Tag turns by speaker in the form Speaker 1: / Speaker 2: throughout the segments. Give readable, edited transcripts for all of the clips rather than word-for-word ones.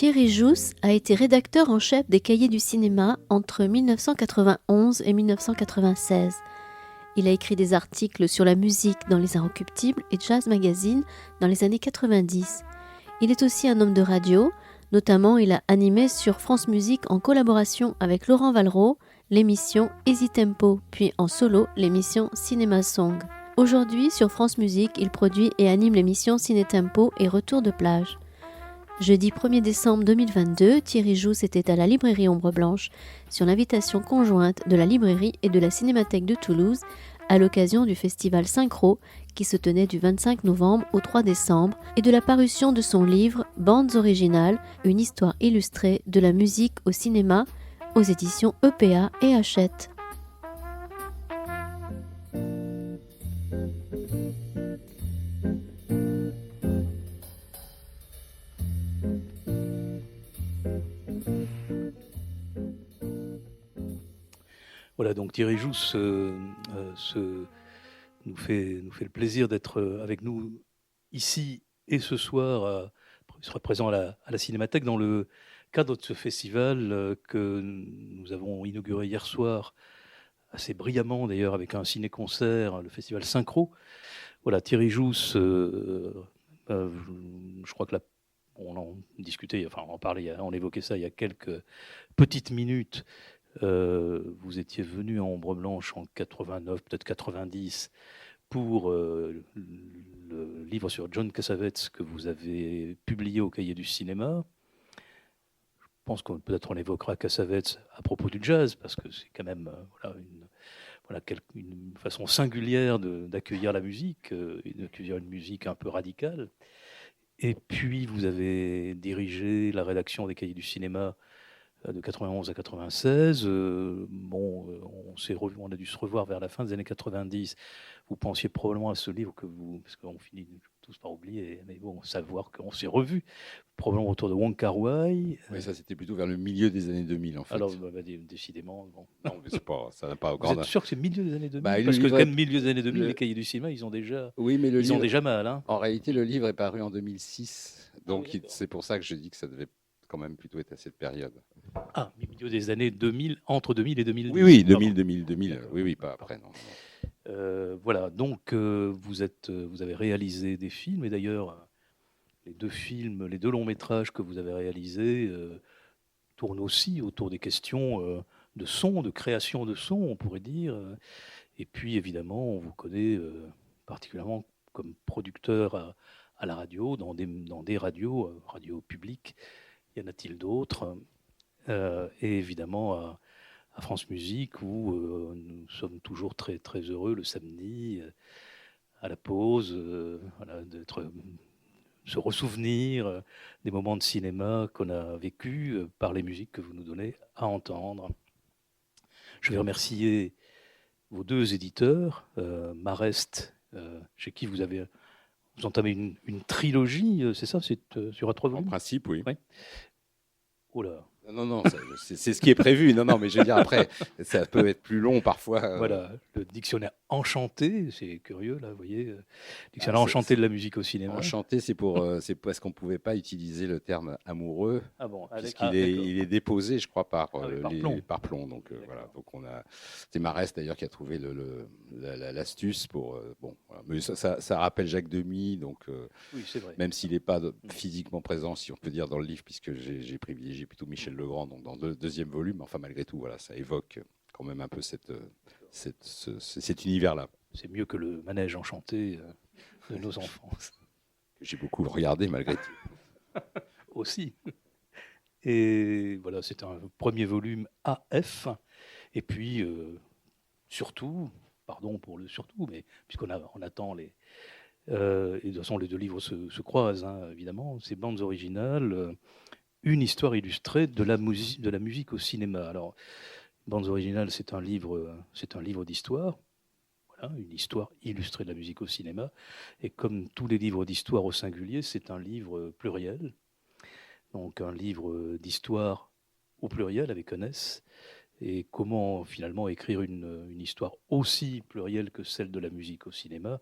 Speaker 1: Thierry Jousse a été rédacteur en chef des Cahiers du cinéma entre 1991 et 1996. Il a écrit des articles sur la musique dans Les Inrecuptibles et Jazz Magazine dans les années 90. Il est aussi un homme de radio, notamment il a animé sur France Musique en collaboration avec Laurent Vallereau l'émission Easy Tempo, puis en solo l'émission Cinéma Song. Aujourd'hui, sur France Musique, il produit et anime l'émission Ciné Tempo et Retour de plage. Jeudi 1er décembre 2022, Thierry Jousse était à la librairie Ombre Blanche sur l'invitation conjointe de la librairie et de la Cinémathèque de Toulouse à l'occasion du festival Synchro qui se tenait du 25 novembre au 3 décembre et de la parution de son livre Bandes originales, une histoire illustrée de la musique au cinéma aux éditions EPA et Hachette.
Speaker 2: Voilà, donc Thierry Jousse nous fait le plaisir d'être avec nous ici et ce soir. Il sera présent à la Cinémathèque dans le cadre de ce festival que nous avons inauguré hier soir, assez brillamment d'ailleurs, avec un ciné-concert, le festival Synchro. Voilà, Thierry Jousse, je crois que on en discutait, enfin on en parlait, on évoquait ça il y a quelques petites minutes. Vous étiez venu à Ombre Blanche en 89, peut-être 90, pour le livre sur John Cassavetes que vous avez publié au Cahier du cinéma. Je pense qu'on peut-être on évoquera Cassavetes à propos du jazz, parce que c'est quand même une façon singulière d'accueillir la musique, et d'accueillir une musique un peu radicale. Et puis vous avez dirigé la rédaction des Cahiers du cinéma de 91 à 96. On a dû se revoir vers la fin des années 90. Vous pensiez probablement à ce livre parce qu'on finit tous par oublier, mais bon, savoir qu'on s'est revus, probablement autour de Wong Kar-wai.
Speaker 3: Oui, ça c'était plutôt vers le milieu des années 2000 en fait.
Speaker 2: Alors, décidément, bon.
Speaker 3: Non, mais ça n'a pas
Speaker 2: Vous êtes sûr que c'est milieu des années 2000
Speaker 3: Bah,
Speaker 2: parce que quand même milieu des années 2000, les Cahiers du cinéma, ils ont déjà, ont déjà mal. Hein.
Speaker 3: En réalité, le livre est paru en 2006, donc c'est pour ça que je dis que ça devait quand même plutôt être à cette période.
Speaker 2: Ah, milieu des années 2000, entre 2000 et 2010.
Speaker 3: Oui, 2000. Oui, pas après, non.
Speaker 2: Voilà, donc vous avez réalisé des films, et d'ailleurs, les deux longs métrages que vous avez réalisés tournent aussi autour des questions de son, de création de son, on pourrait dire. Et puis, évidemment, on vous connaît particulièrement comme producteur à la radio, dans des radios publiques. Y en a-t-il d'autres et évidemment à France Musique, où nous sommes toujours très, très heureux le samedi, à la pause, se ressouvenir des moments de cinéma qu'on a vécus par les musiques que vous nous donnez à entendre. Je vais remercier vos deux éditeurs, Marest, chez qui vous entamé une trilogie, c'est ça, c'est sur A3 volumes ?
Speaker 3: En principe, oui.
Speaker 2: Oh là.
Speaker 3: Non, c'est ce qui est prévu. Non, mais je veux dire, après, ça peut être plus long parfois.
Speaker 2: Voilà, le dictionnaire Enchanté, c'est curieux, là, vous voyez. Dictionnaire Enchanté de la musique au cinéma.
Speaker 3: Enchanté, c'est parce qu'on ne pouvait pas utiliser le terme amoureux, puisqu'il il est déposé, je crois, par Plomb. Donc, voilà. Donc, c'est Marès, d'ailleurs, qui a trouvé l'astuce pour... voilà. Mais ça rappelle Jacques Demy, donc
Speaker 2: oui, c'est vrai.
Speaker 3: Même s'il n'est pas physiquement présent, si on peut dire, dans le livre, puisque j'ai privilégié plutôt Michel Legrand, donc dans le deuxième volume. Enfin, malgré tout, voilà, ça évoque quand même un peu cet univers-là.
Speaker 2: C'est mieux que le manège enchanté de nos enfances.
Speaker 3: J'ai beaucoup regardé, malgré tout.
Speaker 2: Aussi. Et voilà, c'est un premier volume AF. Et puis, surtout, pardon pour le surtout, mais puisqu'on attend les... et de toute façon, les deux livres se croisent, hein, évidemment. Ces bandes originales... une histoire illustrée de la musique au cinéma. Alors, Bandes originales, c'est un livre d'histoire. Voilà, une histoire illustrée de la musique au cinéma. Et comme tous les livres d'histoire au singulier, c'est un livre pluriel. Donc un livre d'histoire au pluriel avec un S. Et comment finalement écrire une histoire aussi plurielle que celle de la musique au cinéma,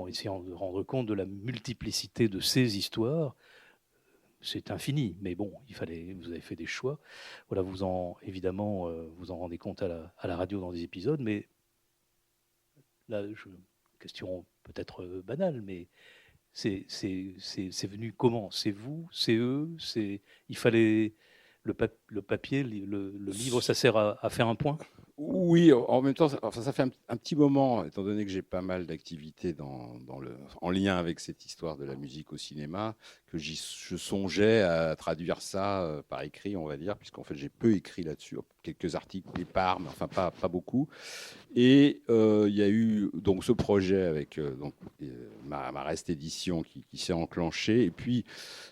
Speaker 2: essayant de rendre compte de la multiplicité de ces histoires, c'est infini, mais bon, vous avez fait des choix. Voilà, vous en rendez compte à la radio dans des épisodes, mais là, question peut-être banale, mais c'est venu comment? C'est vous, c'est eux, il fallait le papier, le livre, ça sert à faire un point?
Speaker 3: Oui, en même temps, ça fait un petit moment, étant donné que j'ai pas mal d'activités en lien avec cette histoire de la musique au cinéma, que je songeais à traduire ça par écrit, on va dire, puisqu'en fait j'ai peu écrit là-dessus, quelques articles épars, mais enfin pas beaucoup. Et il y a eu donc ce projet avec ma Reste édition qui s'est enclenché, et puis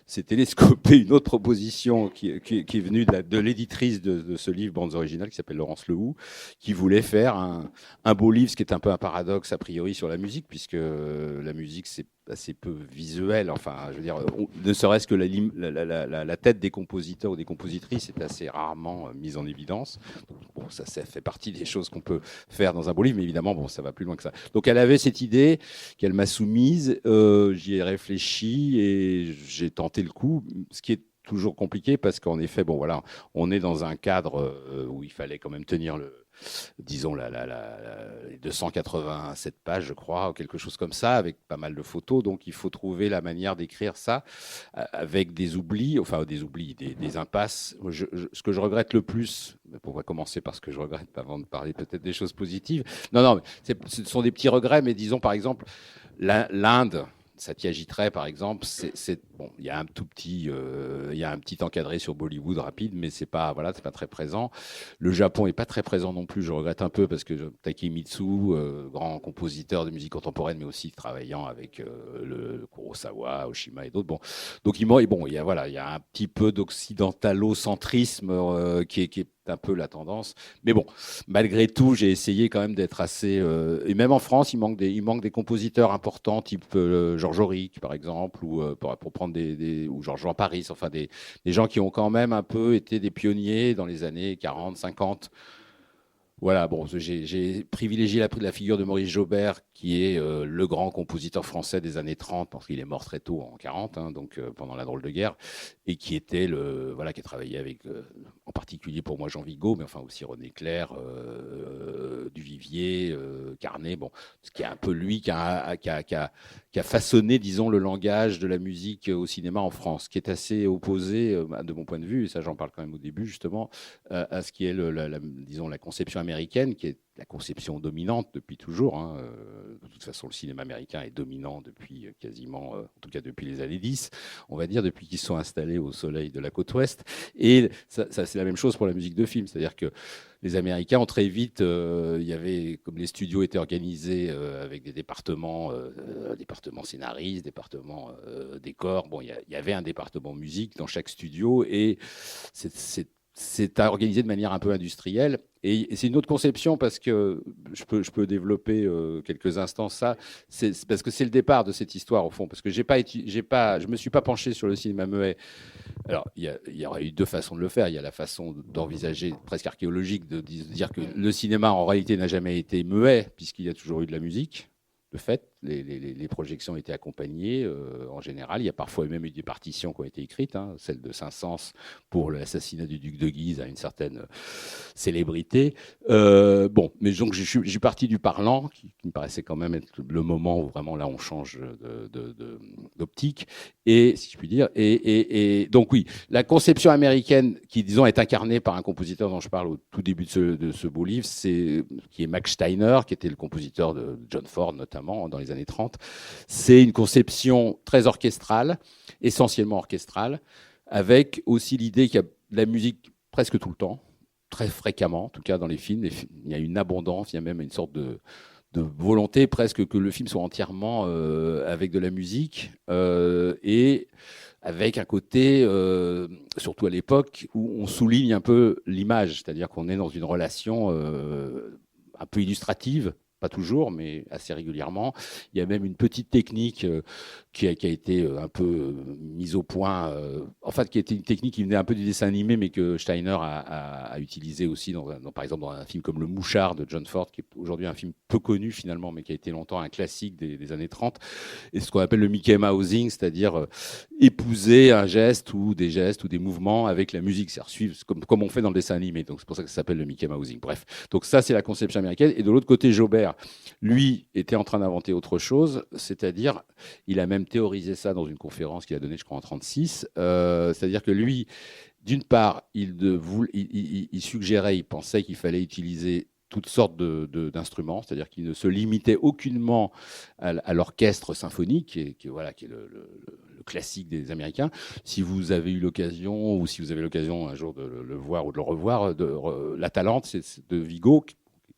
Speaker 3: s'est télescopé une autre proposition qui est venue de l'éditrice de ce livre Bandes originales, qui s'appelle Laurence Lehoux, qui voulait faire un beau livre, ce qui est un peu un paradoxe a priori sur la musique, puisque la musique c'est assez peu visuel. Enfin, je veux dire, ne serait-ce que la tête des compositeurs ou des compositrices est assez rarement mise en évidence. Donc, bon, ça fait partie des choses qu'on peut faire dans un beau livre, mais évidemment, bon, ça va plus loin que ça. Donc, elle avait cette idée qu'elle m'a soumise. J'y ai réfléchi et j'ai tenté le coup, ce qui est toujours compliqué parce qu'en effet, bon, voilà, on est dans un cadre où il fallait quand même tenir disons les 287 pages, je crois, ou quelque chose comme ça, avec pas mal de photos. Donc, il faut trouver la manière d'écrire ça avec des oublis, des impasses. Ce que je regrette le plus, on va commencer par ce que je regrette avant de parler peut-être des choses positives. Non, ce sont des petits regrets, mais disons par exemple l'Inde. Satya Jitray, par exemple, bon, il y a un petit encadré sur Bollywood rapide, mais c'est pas très présent. Le Japon est pas très présent non plus. Je regrette un peu parce que Takemitsu, grand compositeur de musique contemporaine, mais aussi travaillant avec le Kurosawa, Oshima et d'autres. Bon, donc il y a un petit peu d'occidentalocentrisme qui est un peu la tendance. Mais bon, malgré tout, j'ai essayé quand même d'être assez... et même en France, il manque des compositeurs importants, type Georges Auric, par exemple, ou pour prendre ou Georges Paris, enfin des gens qui ont quand même un peu été des pionniers dans les années 40, 50. Voilà, bon, j'ai privilégié la figure de Maurice Jaubert, qui est le grand compositeur français des années 30, parce qu'il est mort très tôt en 40, hein, donc pendant la drôle de guerre, et qui était qui a travaillé avec, en particulier pour moi, Jean Vigo, mais enfin aussi René Clair, Duvivier, Carnet, bon, ce qui est un peu lui qui a façonné, disons, le langage de la musique au cinéma en France, qui est assez opposé, de mon point de vue, et ça j'en parle quand même au début justement, à ce qui est disons, la conception américaine, qui est la conception dominante depuis toujours. Hein. De toute façon, le cinéma américain est dominant depuis quasiment, en tout cas depuis les années 10, on va dire, depuis qu'ils se sont installés au soleil de la côte ouest. Et ça c'est la même chose pour la musique de film, c'est-à-dire que les Américains ont très vite, il y avait, comme les studios étaient organisés avec des départements scénaristes, départements décors, bon, il y avait un département musique dans chaque studio, et c'est organisé de manière un peu industrielle. Et c'est une autre conception, parce que je peux développer quelques instants ça. C'est parce que c'est le départ de cette histoire, au fond. Parce que je me suis pas penché sur le cinéma muet. Alors, il y aurait eu deux façons de le faire. Il y a la façon d'envisager, presque archéologique, de dire que le cinéma, en réalité, n'a jamais été muet, puisqu'il y a toujours eu de la musique. De fait, les projections étaient accompagnées en général. Il y a parfois même eu des partitions qui ont été écrites. Hein. Celle de Saint-Saëns pour l'assassinat du duc de Guise a une certaine célébrité. Bon, mais donc je suis parti du parlant, qui me paraissait quand même être le moment où vraiment là on change d'optique, et si je puis dire. Et donc oui, la conception américaine qui, disons, est incarnée par un compositeur dont je parle au tout début de ce beau livre, qui est Max Steiner, qui était le compositeur de John Ford notamment dans les années 30. C'est une conception très orchestrale, essentiellement orchestrale, avec aussi l'idée qu'il y a de la musique presque tout le temps, très fréquemment, en tout cas dans les films. Il y a une abondance, il y a même une sorte de volonté presque que le film soit entièrement avec de la musique, et avec un côté, surtout à l'époque, où on souligne un peu l'image, c'est-à-dire qu'on est dans une relation un peu illustrative, pas toujours, mais assez régulièrement. Il y a même une petite technique qui a été un peu mise au point, qui était une technique qui venait un peu du dessin animé, mais que Steiner a utilisé aussi, par exemple, dans un film comme Le Mouchard de John Ford, qui est aujourd'hui un film peu connu finalement, mais qui a été longtemps un classique des années 30, et ce qu'on appelle le Mickey Mousing, c'est-à-dire épouser un geste ou des mouvements avec la musique, c'est-à-dire suivre comme on fait dans le dessin animé. Donc c'est pour ça que ça s'appelle le Mickey Mousing. Bref, donc ça c'est la conception américaine. Et de l'autre côté, Jaubert, lui, était en train d'inventer autre chose, c'est-à-dire, il a même théorisé ça dans une conférence qu'il a donnée, je crois, en 1936, c'est-à-dire que lui, d'une part, il suggérait, il pensait qu'il fallait utiliser toutes sortes d'instruments, c'est-à-dire qu'il ne se limitait aucunement à l'orchestre symphonique, qui est le classique des Américains. Si vous avez eu l'occasion, ou si vous avez l'occasion un jour de le voir ou de le revoir, l'Atalante, c'est de Vigo,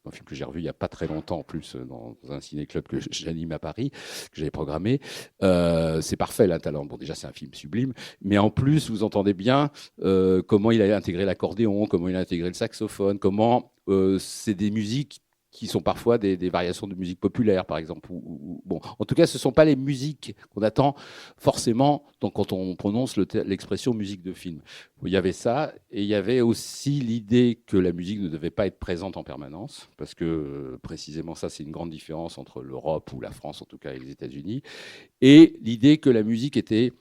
Speaker 3: un film que j'ai revu il n'y a pas très longtemps en plus dans un ciné-club que j'anime à Paris, que j'avais programmé. C'est parfait, l'Atalante. Bon, déjà, c'est un film sublime, mais en plus, vous entendez bien comment il a intégré l'accordéon, comment il a intégré le saxophone, comment c'est des musiques qui sont parfois des variations de musique populaire, par exemple. Bon, en tout cas, ce ne sont pas les musiques qu'on attend forcément quand on prononce l'expression musique de film. Il y avait ça, et il y avait aussi l'idée que la musique ne devait pas être présente en permanence, parce que précisément ça, c'est une grande différence entre l'Europe, ou la France en tout cas, et les États-Unis, et l'idée que la musique était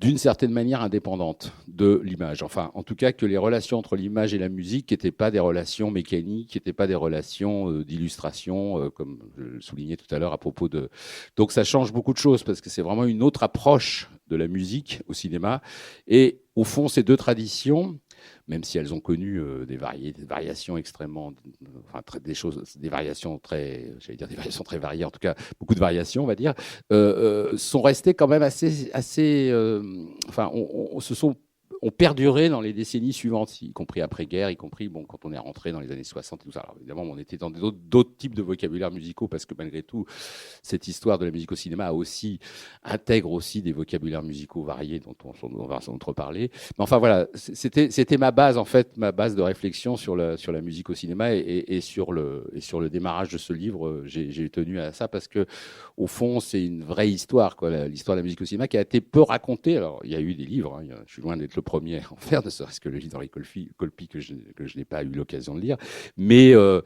Speaker 3: d'une certaine manière indépendante de l'image. Enfin, en tout cas, que les relations entre l'image et la musique n'étaient pas des relations mécaniques, n'étaient pas des relations d'illustration, comme je le soulignais tout à l'heure à propos de... Donc ça change beaucoup de choses, parce que c'est vraiment une autre approche de la musique au cinéma. Et au fond, ces deux traditions, même si elles ont connu des variations extrêmement, des variations très variées, en tout cas beaucoup de variations, on va dire, sont restées quand même ont perduré dans les décennies suivantes, y compris après-guerre, y compris quand on est rentré dans les années 60 et tout ça. Alors évidemment, on était dans d'autres types de vocabulaires musicaux, parce que malgré tout, cette histoire de la musique au cinéma intègre aussi des vocabulaires musicaux variés dont on va sans doute reparler. Mais enfin voilà, c'était ma base de réflexion sur la musique au cinéma, et sur le démarrage de ce livre, j'ai tenu à ça, parce que au fond, c'est une vraie histoire, l'histoire de la musique au cinéma, qui a été peu racontée. Alors il y a eu des livres, je suis loin d'être le premier à en faire, ne serait-ce que le livre d'Henri Colpi que je n'ai pas eu l'occasion de lire, mais il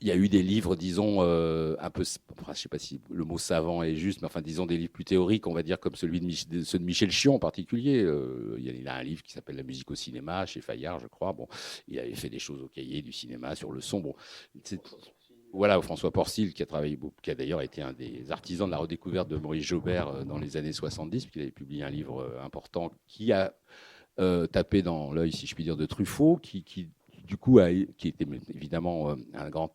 Speaker 3: y a eu des livres, disons, un peu, je ne sais pas si le mot savant est juste, mais enfin, disons des livres plus théoriques, on va dire, comme ceux de Michel Chion en particulier. Il a un livre qui s'appelle La musique au cinéma, chez Fayard, je crois. Bon, il avait fait des choses au cahier du cinéma sur le son. Bon, voilà, François Porcil, qui a d'ailleurs été un des artisans de la redécouverte de Maurice Jaubert dans les années 70, puisqu'il avait publié un livre important qui a tapé dans l'œil, si je puis dire, de Truffaut, qui était évidemment un grand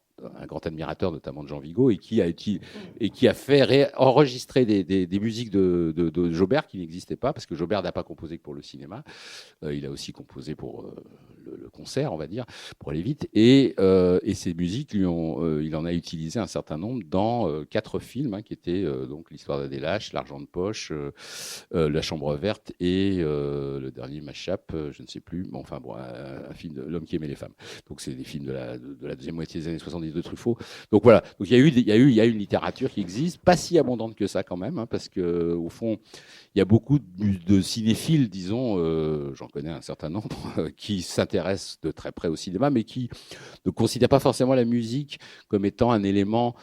Speaker 3: admirateur, notamment de Jean Vigo, et qui a fait enregistrer des musiques de Jaubert qui n'existaient pas, parce que Jaubert n'a pas composé que pour le cinéma. Il a aussi composé pour le concert, on va dire, pour aller vite. Et ces musiques, il en a utilisé un certain nombre dans 4 films, qui étaient donc L'histoire d'Adélache, L'argent de poche, La chambre verte, et le dernier m'échappe, je ne sais plus, mais enfin bon, un film de L'homme qui aimait les femmes. Donc c'est des films de la deuxième moitié des années 70 de Truffaut. Donc voilà, donc il y a une littérature qui existe, pas si abondante que ça quand même, parce que au fond, il y a beaucoup de cinéphiles, disons, j'en connais un certain nombre, qui s'intéressent de très près au cinéma, mais qui ne considèrent pas forcément la musique comme étant un élément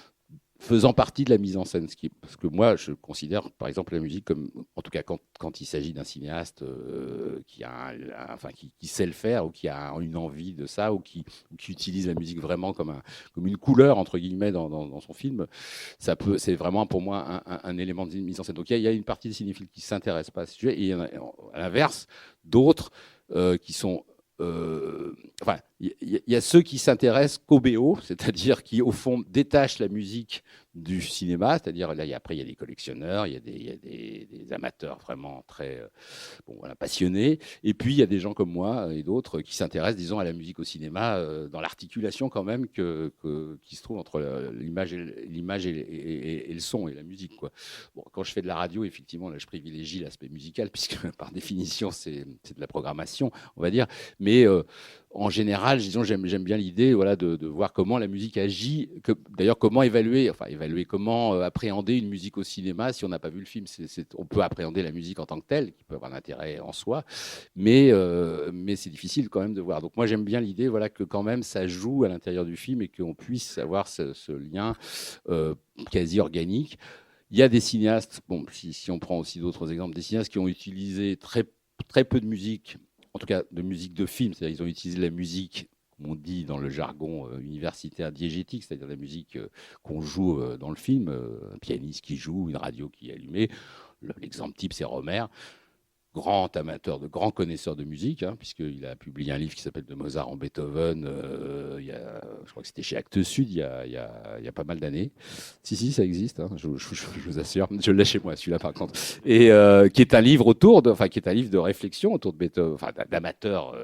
Speaker 3: faisant partie de la mise en scène. Parce que moi, je considère, par exemple, la musique comme, en tout cas quand il s'agit d'un cinéaste qui sait le faire, ou qui a une envie de ça, ou qui utilise la musique vraiment comme une couleur, entre guillemets, dans son film, c'est vraiment pour moi un élément de mise en scène. Donc il y a une partie des cinéphiles qui ne s'intéressent pas à ce sujet, et il y en a, à l'inverse, d'autres qui sont... il y a ceux qui s'intéressent qu'au BO, c'est-à-dire qui, au fond, détachent la musique du cinéma, c'est-à-dire là, après, il y a des collectionneurs, il y a des amateurs vraiment très passionnés, et puis il y a des gens comme moi et d'autres qui s'intéressent, disons, à la musique au cinéma, dans l'articulation quand même qui se trouve entre l'image et le son et la musique, quoi. Bon, quand je fais de la radio, effectivement, là, je privilégie l'aspect musical, puisque par définition, c'est de la programmation, on va dire, mais en général, général, disons, j'aime bien l'idée voilà, de voir comment la musique agit, d'ailleurs comment évaluer, comment appréhender une musique au cinéma si on n'a pas vu le film. On peut appréhender la musique en tant que telle, qui peut avoir un intérêt en soi, mais c'est difficile quand même de voir. Donc moi j'aime bien l'idée voilà, que quand même ça joue à l'intérieur du film et qu'on puisse avoir ce lien quasi organique. Il y a des cinéastes, bon, si on prend aussi d'autres exemples, des cinéastes qui ont utilisé très peu de musique, en tout cas de musique de film, c'est-à-dire ils ont utilisé la musique, comme on dit dans le jargon universitaire, diégétique, c'est-à-dire la musique qu'on joue dans le film, un pianiste qui joue, une radio qui est allumée. L'exemple type, c'est Rohmer. Grand amateur, grand connaisseur de musique, puisqu'il a publié un livre qui s'appelle De Mozart en Beethoven, je crois que c'était chez Actes Sud, il y a pas mal d'années. Si, ça existe, je vous assure. Je l'ai chez moi, celui-là, par contre. Et qui est un livre qui est un livre de réflexion autour de Beethoven, d'amateurs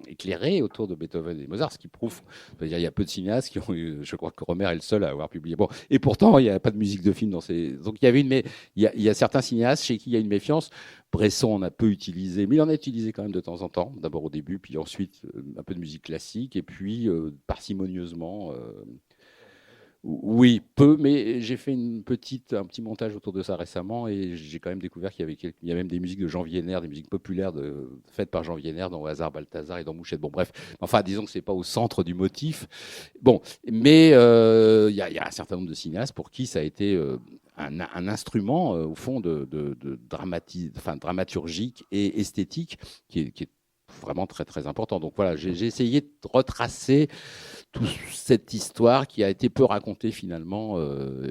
Speaker 3: éclairés autour de Beethoven et Mozart, ce qui prouve, il y a peu de cinéastes qui ont eu, je crois que Rohmer est le seul à avoir publié. Bon, et pourtant, il n'y a pas de musique de film dans ces. Donc, il y a certains cinéastes chez qui il y a une méfiance. Bresson en a peu utilisé, mais il en a utilisé quand même de temps en temps, d'abord au début, puis ensuite un peu de musique classique, et puis parcimonieusement. Oui, peu, mais j'ai fait un petit montage autour de ça récemment, et j'ai quand même découvert qu'il y a même des musiques de Jean Wiener, des musiques populaires faites par Jean Wiener dans Au hasard Balthazar et dans Mouchette. Bon, bref, enfin, disons que c'est pas au centre du motif. Bon, mais il y a un certain nombre de cinéastes pour qui ça a été un instrument, au fond, de dramaturgique et esthétique qui est vraiment très, très important. Donc voilà, j'ai essayé de retracer toute cette histoire qui a été peu racontée finalement,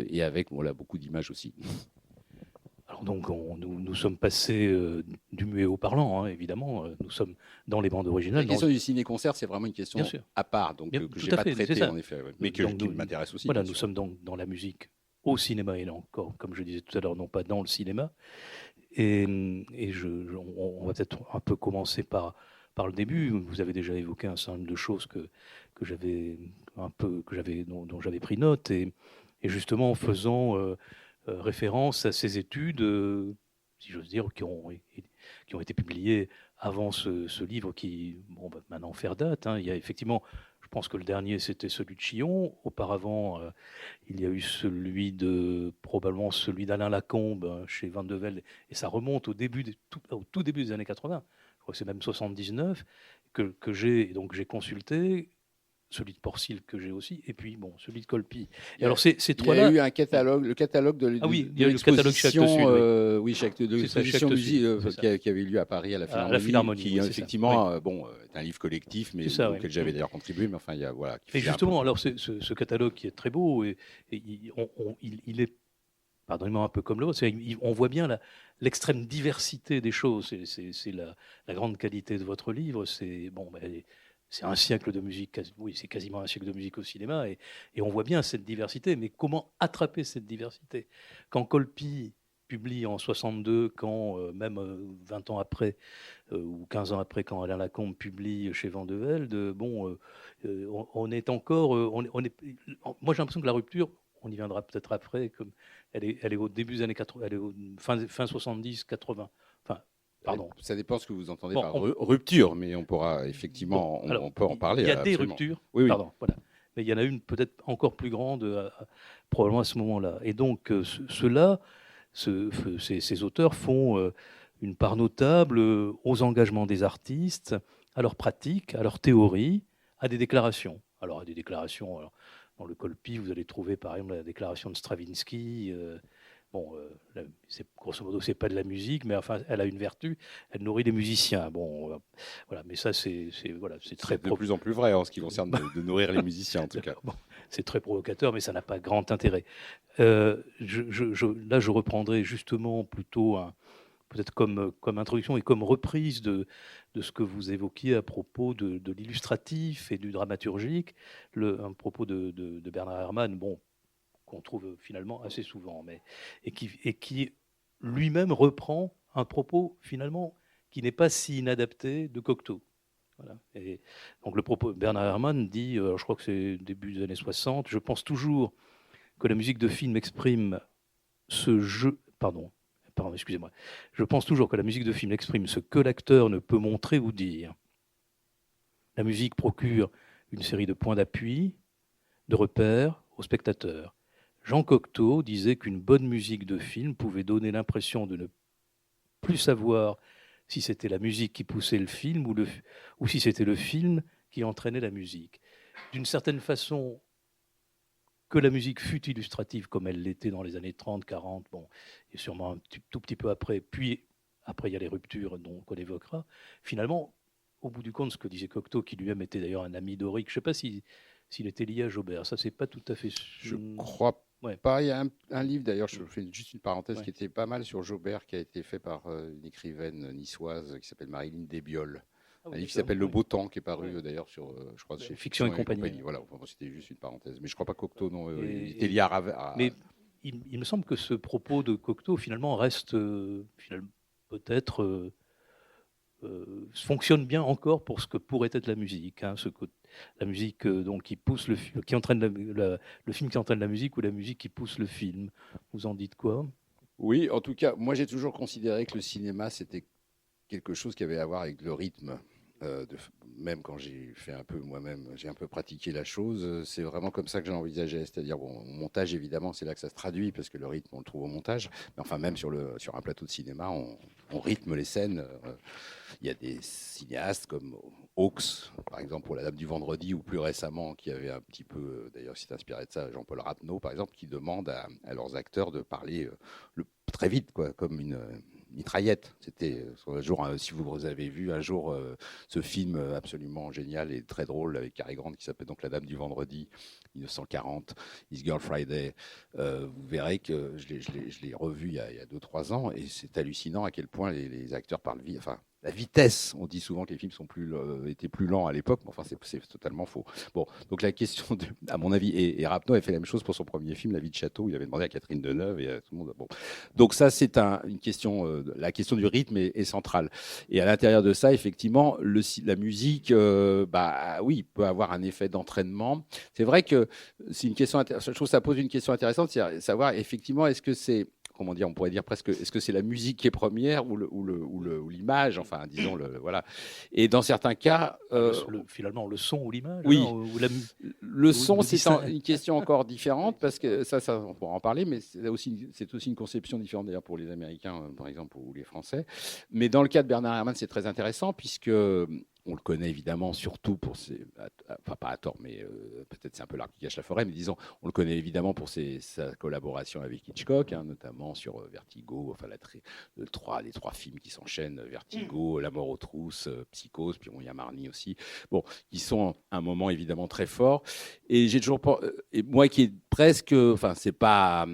Speaker 3: et avec beaucoup d'images aussi.
Speaker 2: Alors donc, nous sommes passés du muet au parlant, évidemment. Nous sommes dans les bandes originales.
Speaker 3: La question du ciné-concert, c'est vraiment une question à part, donc que je n'ai pas traitée, en effet, mais qui m'intéresse aussi.
Speaker 2: Voilà, nous sommes donc dans la musique au cinéma, et là encore, comme je disais tout à l'heure, non pas dans le cinéma. Et on va peut-être un peu commencer par le début. Vous avez déjà évoqué un certain nombre de choses dont j'avais pris note, et justement en faisant référence à ces études, si j'ose dire, qui ont été publiées avant ce livre qui va maintenant faire date. Il y a effectivement, je pense que le dernier c'était celui de Chillon. Auparavant, il y a eu probablement celui d'Alain Lacombe chez Van de Velde, et ça remonte au tout début des années 80. Je crois que c'est même 79 que j'ai consulté. Celui de Porcil que j'ai aussi, et puis celui de Colpi. Et alors ces trois-là.
Speaker 3: Il y a eu un catalogue, le catalogue de
Speaker 2: il y a eu le catalogue chez Actes Sud.
Speaker 3: Oui, de l'exposition musique qui avait eu lieu à Paris à la Philharmonie, qui effectivement est un livre collectif, mais auquel j'avais d'ailleurs contribué. Mais enfin,
Speaker 2: Et justement, alors ce catalogue qui est très beau, et il est, pardonnez-moi, un peu comme l'autre. On voit bien l'extrême diversité des choses. C'est la grande qualité de votre livre. C'est un siècle de musique, oui, c'est quasiment un siècle de musique au cinéma, et on voit bien cette diversité. Mais comment attraper cette diversité? Quand Colpi publie en 62, quand même 20 ans après, ou 15 ans après, quand Alain Lacombe publie chez Van de Velde, on est encore... moi, j'ai l'impression que la rupture, on y viendra peut-être après, comme elle est au début des années 80, elle est fin 70, 80. Enfin, pardon.
Speaker 3: Ça dépend ce que vous entendez par rupture, mais on pourra effectivement, on peut en parler.
Speaker 2: Il y a des ruptures,
Speaker 3: oui.
Speaker 2: Pardon, voilà. Mais il y en a une peut-être encore plus grande, probablement à ce moment-là. Et donc, ces auteurs font une part notable aux engagements des artistes, à leurs pratiques, à leurs théories, à des déclarations. Alors, à des déclarations, dans le Colpi, vous allez trouver par exemple la déclaration de Stravinsky. Grosso modo, c'est pas de la musique, mais enfin, elle a une vertu, elle nourrit les musiciens. Voilà, mais ça, c'est très
Speaker 3: de plus en plus vrai en ce qui concerne de nourrir les musiciens, en tout cas.
Speaker 2: C'est très provocateur, mais ça n'a pas grand intérêt. Là, je reprendrai justement plutôt peut-être comme introduction et comme reprise de ce que vous évoquiez à propos de l'illustratif et du dramaturgique, un propos de Bernard Herrmann, qu'on trouve finalement assez souvent, et qui lui-même reprend un propos finalement qui n'est pas si inadapté de Cocteau. Voilà. Et donc le propos, Bernard Herrmann dit, je crois que c'est début des années 60, je pense toujours que la musique de film exprime excusez-moi. Je pense toujours que la musique de film exprime ce que l'acteur ne peut montrer ou dire. La musique procure une série de points d'appui, de repères aux spectateurs. Jean Cocteau disait qu'une bonne musique de film pouvait donner l'impression de ne plus savoir si c'était la musique qui poussait le film ou si c'était le film qui entraînait la musique. D'une certaine façon, que la musique fût illustrative comme elle l'était dans les années 30, 40, bon, et sûrement tout petit peu après, puis après il y a les ruptures qu'on évoquera, finalement, au bout du compte, ce que disait Cocteau, qui lui-même était d'ailleurs un ami d'Auric, je ne sais pas s'il était lié à Joubert, ça c'est pas tout à fait...
Speaker 3: Je crois pas. Il y a un livre d'ailleurs, je fais juste une parenthèse, qui était pas mal sur Joubert, qui a été fait par une écrivaine niçoise qui s'appelle Marilyn Desbioles. Un livre qui s'appelle Le Beau Temps, qui est paru d'ailleurs sur, je crois, chez
Speaker 2: Fiction et compagnie.
Speaker 3: Voilà, c'était juste une parenthèse. Mais je ne crois pas que Cocteau, non, il était lié à...
Speaker 2: Mais il me semble que ce propos de Cocteau, finalement, reste peut-être... fonctionne bien encore pour ce que pourrait être la musique. Hein, la musique donc, qui pousse qui entraîne le film qui entraîne la musique, ou la musique qui pousse le film. Vous en dites quoi?
Speaker 3: Oui, en tout cas, moi j'ai toujours considéré que le cinéma, c'était quelque chose qui avait à voir avec le rythme. Même quand j'ai fait un peu moi-même, j'ai un peu pratiqué la chose, c'est vraiment comme ça que j'ai envisagé. C'est-à-dire, bon, au montage, évidemment, c'est là que ça se traduit, parce que le rythme, on le trouve au montage. Mais enfin, même sur un plateau de cinéma, on rythme les scènes. Il y a des cinéastes comme Hawks, par exemple, pour La Dame du Vendredi, ou plus récemment, qui avait un petit peu, d'ailleurs, s'est inspiré de ça, Jean-Paul Rapneau, par exemple, qui demande à leurs acteurs de parler très vite, quoi, comme une mitraillette. C'était un jour, si vous avez vu un jour ce film absolument génial et très drôle avec Cary Grant qui s'appelle donc La Dame du Vendredi, 1940, His Girl Friday, vous verrez que je l'ai revu il y a 2-3 ans, et c'est hallucinant à quel point les acteurs parlent vite. Enfin, la vitesse, on dit souvent que les films étaient plus lents à l'époque, mais enfin c'est totalement faux. Bon, donc la question, à mon avis, et Rapneau a fait la même chose pour son premier film, La Vie de Château, il avait demandé à Catherine Deneuve et à tout le monde. Bon, donc ça c'est une question, la question du rythme est centrale. Et à l'intérieur de ça, effectivement, la musique, oui, peut avoir un effet d'entraînement. C'est vrai que c'est une question, je trouve que ça pose une question intéressante, c'est savoir effectivement, est-ce que c'est, comment dire, on pourrait dire presque, est-ce que c'est la musique qui est première ou l'image, enfin, disons, voilà. Et dans certains cas...
Speaker 2: finalement, le son ou l'image.
Speaker 3: Oui, le son, c'est une question encore différente, parce que ça, on pourra en parler, mais c'est aussi une conception différente, d'ailleurs, pour les Américains, par exemple, ou les Français. Mais dans le cas de Bernard Herrmann, c'est très intéressant, puisque... on le connaît évidemment surtout pour enfin pas à tort, mais peut-être c'est un peu l'arbre qui cache la forêt, mais disons, on le connaît évidemment pour sa collaboration avec Hitchcock, hein, notamment sur Vertigo, enfin les trois films qui s'enchaînent, Vertigo, La mort aux trousses, Psychose, puis il y a Marnie aussi, bon, qui sont un moment évidemment très fort. Et j'ai toujours, et moi qui est presque, enfin c'est pas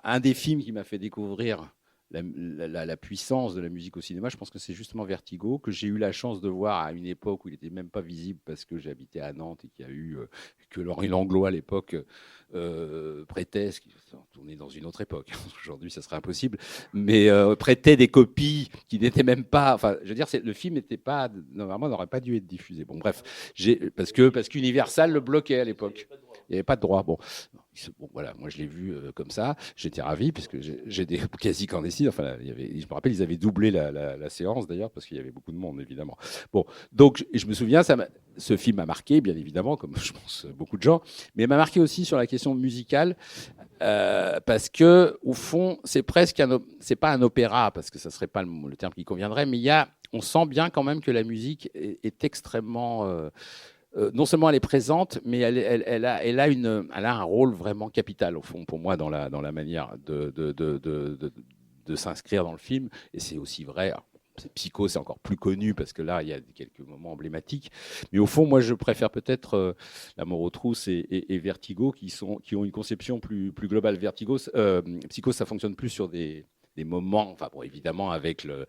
Speaker 3: un des films qui m'a fait découvrir la puissance de la musique au cinéma, je pense que c'est justement Vertigo, que j'ai eu la chance de voir à une époque où il n'était même pas visible parce que j'habitais à Nantes et qu'il y a eu que Henri Langlois à l'époque prêtait, on est dans une autre époque, aujourd'hui ça serait impossible, mais prêtait des copies qui n'étaient même pas, enfin je veux dire, le film n'était pas, normalement n'aurait pas dû être diffusé. Bon bref, parce qu'Universal le bloquait à l'époque. Il n'y avait pas de droit. Bon, voilà, moi je l'ai vu comme ça. J'étais ravi puisque j'ai des quasi clandestines. Enfin, je me rappelle, ils avaient doublé la séance d'ailleurs parce qu'il y avait beaucoup de monde évidemment. Bon, donc je me souviens, ce film m'a marqué bien évidemment, comme je pense beaucoup de gens, mais il m'a marqué aussi sur la question musicale parce que au fond, c'est pas un opéra parce que ça serait pas le terme qui conviendrait, mais on sent bien quand même que la musique est extrêmement non seulement elle est présente, mais elle a un rôle vraiment capital, au fond, pour moi, dans la manière de s'inscrire dans le film. Et c'est aussi vrai, Psycho, c'est encore plus connu, parce que là, il y a quelques moments emblématiques. Mais au fond, moi, je préfère peut-être La mort aux trousses et Vertigo, qui ont une conception plus globale. Psycho, ça fonctionne plus sur des moments, enfin bon, évidemment avec la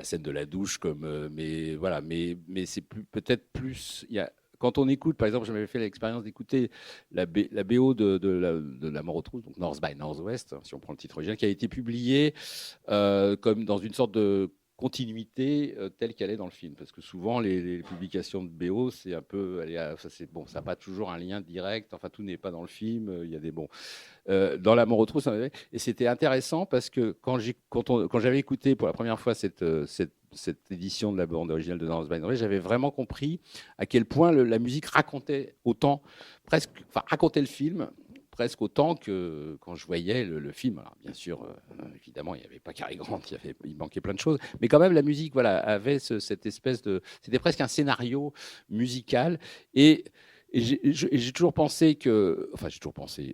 Speaker 3: scène de la douche, mais voilà, mais c'est peut-être plus. Quand on écoute, par exemple, j'avais fait l'expérience d'écouter la BO de La mort aux trousses, donc North by Northwest, si on prend le titre original, qui a été publié comme dans une sorte de continuité telle qu'elle est dans le film, parce que souvent les publications de BO, c'est un peu, ça n'a pas toujours un lien direct, enfin tout n'est pas dans le film, il y a des bons. Dans La mort aux trousses, et c'était intéressant parce que quand j'avais écouté pour la première fois cette cette édition de la bande originale de North by Norway, j'avais vraiment compris à quel point la musique racontait autant, racontait le film, presque autant que quand je voyais le film. Alors, bien sûr, évidemment, il n'y avait pas Cary Grant, il manquait plein de choses, mais quand même, la musique avait cette espèce de... C'était presque un scénario musical, et j'ai toujours pensé que... Enfin, j'ai toujours pensé...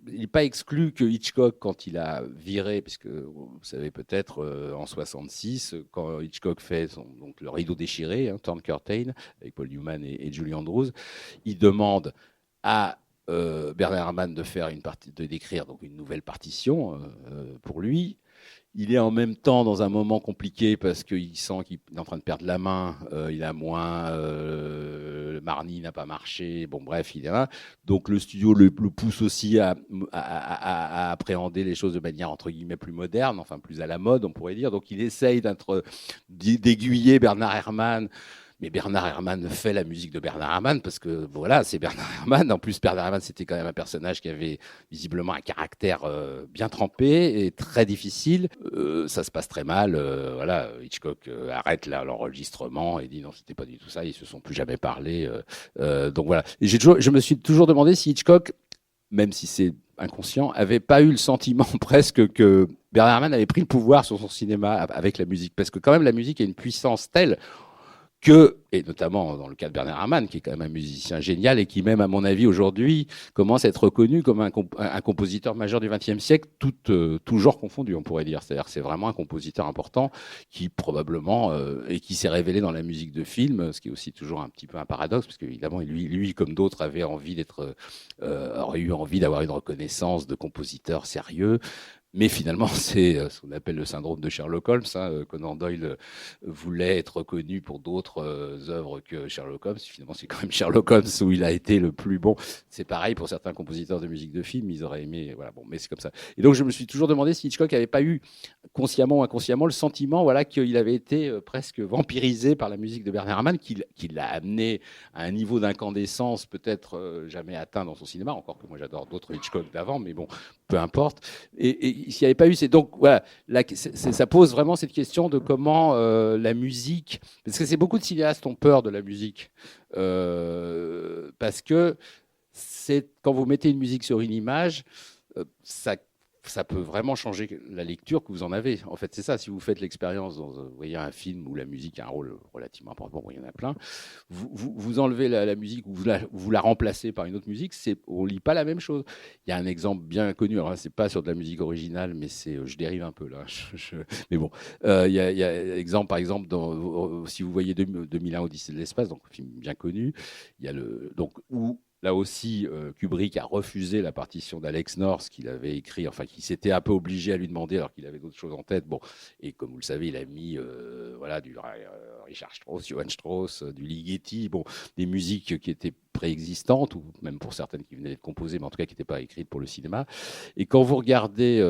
Speaker 3: il n'est pas exclu que Hitchcock, quand il a viré, puisque vous savez peut-être, en 66, quand Hitchcock fait donc, le rideau déchiré, Torn Curtain, avec Paul Newman et Julie Andrews, il demande à Bernard Herrmann d'écrire donc une nouvelle partition pour lui. Il est en même temps dans un moment compliqué parce qu'il sent qu'il est en train de perdre la main. Il a moins, le Marnie n'a pas marché. Bon, bref, il est là. Donc le studio le pousse aussi à appréhender les choses de manière entre guillemets plus moderne, enfin plus à la mode, on pourrait dire. Donc il essaye d'aiguiller Bernard Herrmann. Mais Bernard Herrmann fait la musique de Bernard Herrmann parce que voilà, c'est Bernard Herrmann. En plus, Bernard Herrmann, c'était quand même un personnage qui avait visiblement un caractère bien trempé et très difficile. Ça se passe très mal. Voilà, Hitchcock arrête l'enregistrement et dit non, c'était pas du tout ça. Ils se sont plus jamais parlé. Donc voilà. Et je me suis toujours demandé si Hitchcock, même si c'est inconscient, avait pas eu le sentiment presque que Bernard Herrmann avait pris le pouvoir sur son cinéma avec la musique, parce que quand même la musique a une puissance telle et notamment dans le cas de Bernard Herrmann, qui est quand même un musicien génial et qui même, à mon avis, aujourd'hui, commence à être reconnu comme un compositeur majeur du XXe siècle, tout genre confondu, on pourrait dire. C'est-à-dire que c'est vraiment un compositeur important qui probablement, et qui s'est révélé dans la musique de film, ce qui est aussi toujours un petit peu un paradoxe, parce qu'évidemment, lui, comme d'autres, aurait eu envie d'avoir une reconnaissance de compositeur sérieux. Mais finalement, c'est ce qu'on appelle le syndrome de Sherlock Holmes. Conan Doyle voulait être reconnu pour d'autres œuvres que Sherlock Holmes. Finalement, c'est quand même Sherlock Holmes où il a été le plus bon. C'est pareil pour certains compositeurs de musique de film. Ils auraient aimé... Voilà, bon, mais c'est comme ça. Et donc, je me suis toujours demandé si Hitchcock n'avait pas eu, consciemment ou inconsciemment, le sentiment qu'il avait été presque vampirisé par la musique de Bernard Herrmann, qui l'a amené à un niveau d'incandescence peut-être jamais atteint dans son cinéma. Encore que moi, j'adore d'autres Hitchcock d'avant, mais bon, peu importe. Et s'il n'y avait pas eu, donc voilà, ça pose vraiment cette question de comment la musique, parce que beaucoup de cinéastes ont peur de la musique, parce que quand vous mettez une musique sur une image, ça peut vraiment changer la lecture que vous en avez. En fait, c'est ça. Si vous faites l'expérience, vous voyez un film où la musique a un rôle relativement important, bon, il y en a plein, vous enlevez la musique ou vous la remplacez par une autre musique, on ne lit pas la même chose. Il y a un exemple bien connu, alors là, ce n'est pas sur de la musique originale, mais je dérive un peu là. Mais bon, il y a exemple, par exemple, si vous voyez 2001 Odyssée de l'espace, donc un film bien connu, il y a où là aussi, Kubrick a refusé la partition d'Alex North qu'il avait écrit, enfin, qui s'était un peu obligé à lui demander alors qu'il avait d'autres choses en tête. Bon, et comme vous le savez, il a mis du Richard Strauss, Johann Strauss, du Ligeti, bon, des musiques qui étaient préexistantes, ou même pour certaines qui venaient d'être composées, mais en tout cas qui n'étaient pas écrites pour le cinéma. Et quand vous regardez...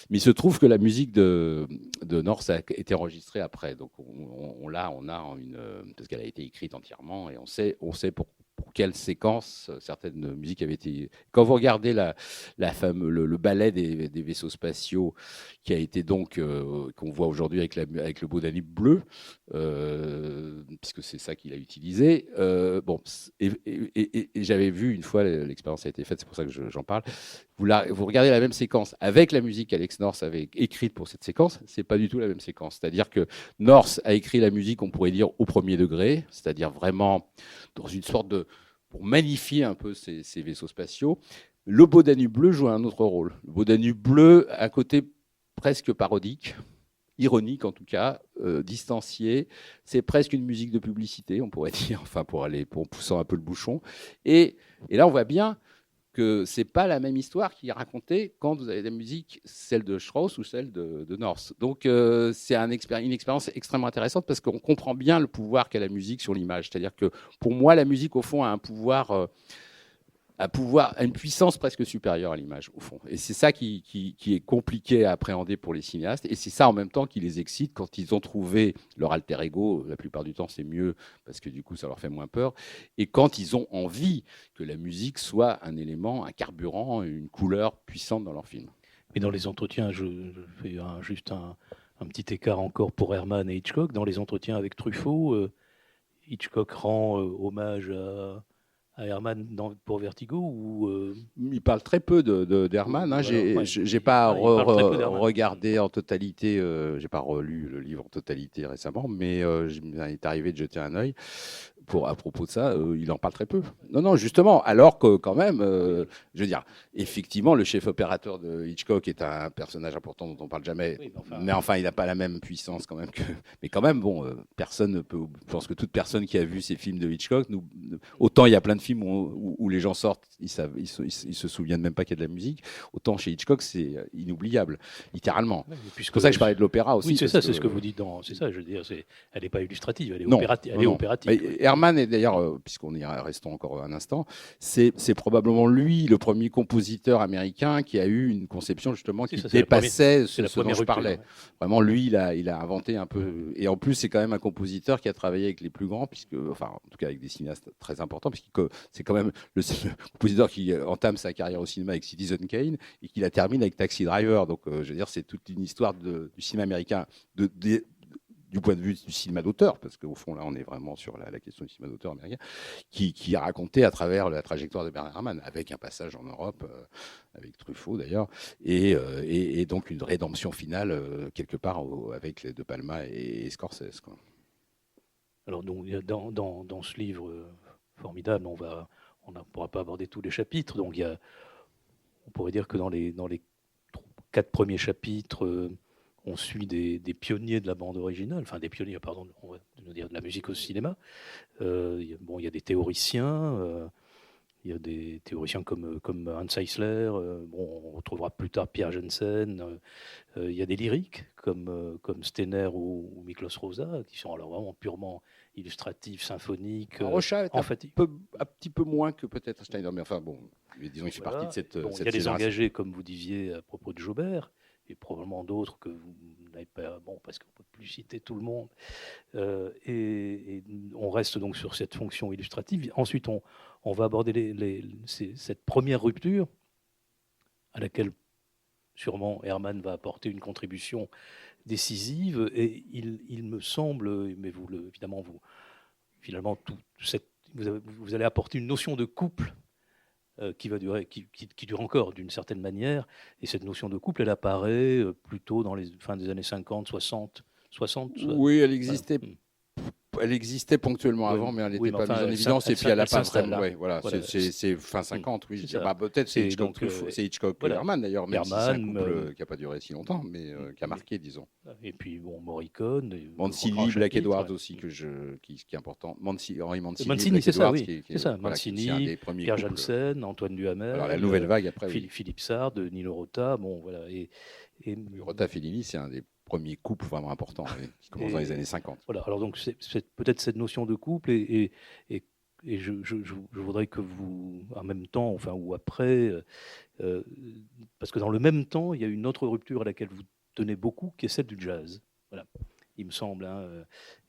Speaker 3: mais il se trouve que la musique de North a été enregistrée après. Donc on a une... parce qu'elle a été écrite entièrement, et on sait pour quelle séquence certaines musiques avaient été... Quand vous regardez le ballet des vaisseaux spatiaux, qui a été donc, qu'on voit aujourd'hui avec le beau Danube bleu, puisque c'est ça qu'il a utilisé. Bon, et j'avais vu une fois, l'expérience a été faite, c'est pour ça que j'en parle. Vous regardez la même séquence avec la musique qu'Alex North avait écrite pour cette séquence, c'est pas du tout la même séquence. C'est-à-dire que North a écrit la musique, on pourrait dire, au premier degré, c'est-à-dire vraiment dans une sorte pour magnifier un peu ces vaisseaux spatiaux. Le beau Danube bleu joue un autre rôle. Le beau Danube bleu a un côté presque parodique, ironique en tout cas, distancié. C'est presque une musique de publicité, on pourrait dire, enfin pour poussant un peu le bouchon. Et là, on voit bien que c'est pas la même histoire qui est racontée quand vous avez des musiques, celle de Strauss ou celle de North. Donc c'est une expérience extrêmement intéressante parce qu'on comprend bien le pouvoir qu'a la musique sur l'image. C'est-à-dire que pour moi, la musique au fond a un pouvoir, a une puissance presque supérieure à l'image au fond. Et c'est ça qui est compliqué à appréhender pour les cinéastes. Et c'est ça en même temps qui les excite quand ils ont trouvé leur alter ego. La plupart du temps, c'est mieux parce que du coup, ça leur fait moins peur. Et quand ils ont envie que la musique soit un élément, un carburant, une couleur puissante dans leur film.
Speaker 2: Mais dans les entretiens, je fais juste un petit écart encore pour Herman et Hitchcock. Dans les entretiens avec Truffaut, Hitchcock rend hommage à Herman pour Vertigo ou
Speaker 3: Il parle très peu d'Herman. Hein. J'ai pas regardé en totalité, j'ai pas relu le livre en totalité récemment, mais il est arrivé de jeter un œil. À propos de ça, il en parle très peu. Non, justement, alors que quand même, je veux dire, effectivement, le chef opérateur de Hitchcock est un personnage important dont on ne parle jamais, oui, mais enfin, il n'a pas la même puissance quand même que. Mais quand même, bon, personne ne peut. Je pense que toute personne qui a vu ces films de Hitchcock, autant il y a plein de films où les gens sortent, ils se souviennent même pas qu'il y a de la musique. Autant chez Hitchcock, c'est inoubliable, littéralement. Oui, c'est pour ça que je parlais de l'opéra aussi.
Speaker 2: Oui, c'est ça, c'est ce que vous dites c'est ça, je veux dire, elle n'est pas illustrative, elle est opérative.
Speaker 3: Herman, et d'ailleurs, puisqu'on y restons encore un instant, c'est probablement lui, le premier compositeur américain qui a eu une conception justement qui dépassait ce dont je parlais. Ouais. Vraiment, lui, il a inventé un peu. Et en plus, c'est quand même un compositeur qui a travaillé avec les plus grands, en tout cas avec des cinéastes très importants, puisque c'est quand même le compositeur qui entame sa carrière au cinéma avec Citizen Kane et qui la termine avec Taxi Driver. Donc, je veux dire, c'est toute une histoire du cinéma américain du point de vue du cinéma d'auteur, parce qu'au fond, là, on est vraiment sur la question du cinéma d'auteur américain, qui a raconté à travers la trajectoire de Bernard Herrmann, avec un passage en Europe, avec Truffaut d'ailleurs, et donc une rédemption finale, quelque part, avec les De Palma et Scorsese. Quoi.
Speaker 2: Alors, donc, dans ce livre formidable, on ne pourra pas aborder tous les chapitres, donc on pourrait dire que dans les 4 premiers chapitres, on suit des pionniers de la bande originale, enfin des pionniers, pardon, on va dire de la musique au cinéma. Il y a des théoriciens, il y a des théoriciens comme Hans Eisler, on retrouvera plus tard Pierre Jensen, il y a des lyriques comme Steiner ou Miklos Rozsa, qui sont alors vraiment purement illustratifs, symphoniques.
Speaker 3: Rocha est un petit peu moins que peut-être Steiner, mais enfin bon, disons qu'il fait partie de cette
Speaker 2: il y a des engagés, comme vous disiez à propos de Joubert, et probablement d'autres que vous n'avez pas, parce qu'on ne peut plus citer tout le monde. Et on reste donc sur cette fonction illustrative. Ensuite, on va aborder cette première rupture à laquelle sûrement Herman va apporter une contribution décisive. Et il me semble, mais finalement, vous allez apporter une notion de couple qui va durer, qui dure encore d'une certaine manière. Et cette notion de couple, elle apparaît plutôt dans les fins des années 50, 60.
Speaker 3: Oui, elle existait. Elle existait ponctuellement avant, mais elle n'était pas mise en évidence. Et puis elle n'a pas vraiment. Ouais, voilà, c'est fin 50, oui. Peut-être c'est Hitchcock, Herman d'ailleurs, même si c'est un couple qui n'a pas duré si longtemps, mais qui a marqué, disons.
Speaker 2: Et puis Morricone.
Speaker 3: Mancini, Black Edwards aussi, qui est important. Henri
Speaker 2: Mancini, c'est ça, oui. C'est ça. Mancini, Pierre Jensen, Antoine Duhamel.
Speaker 3: Alors la nouvelle vague après.
Speaker 2: Philippe Sard, Nino Rota, voilà.
Speaker 3: Rota Fellini, c'est un des premier couple vraiment important qui commence dans les années 50.
Speaker 2: Voilà, alors donc c'est peut-être cette notion de couple et je voudrais que vous, en même temps, enfin ou après, parce que dans le même temps, il y a une autre rupture à laquelle vous tenez beaucoup, qui est celle du jazz. Voilà, il me semble.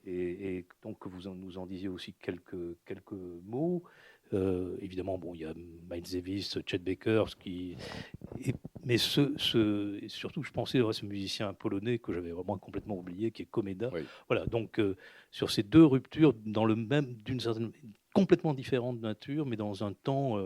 Speaker 2: Et donc que vous nous en disiez aussi quelques mots. Évidemment, il y a Miles Davis, Chet Baker, mais surtout, je pensais à ce musicien polonais que j'avais vraiment complètement oublié, qui est Komeda. Oui. Voilà, donc sur ces deux ruptures, d'une certaine, complètement différente de nature, mais dans un temps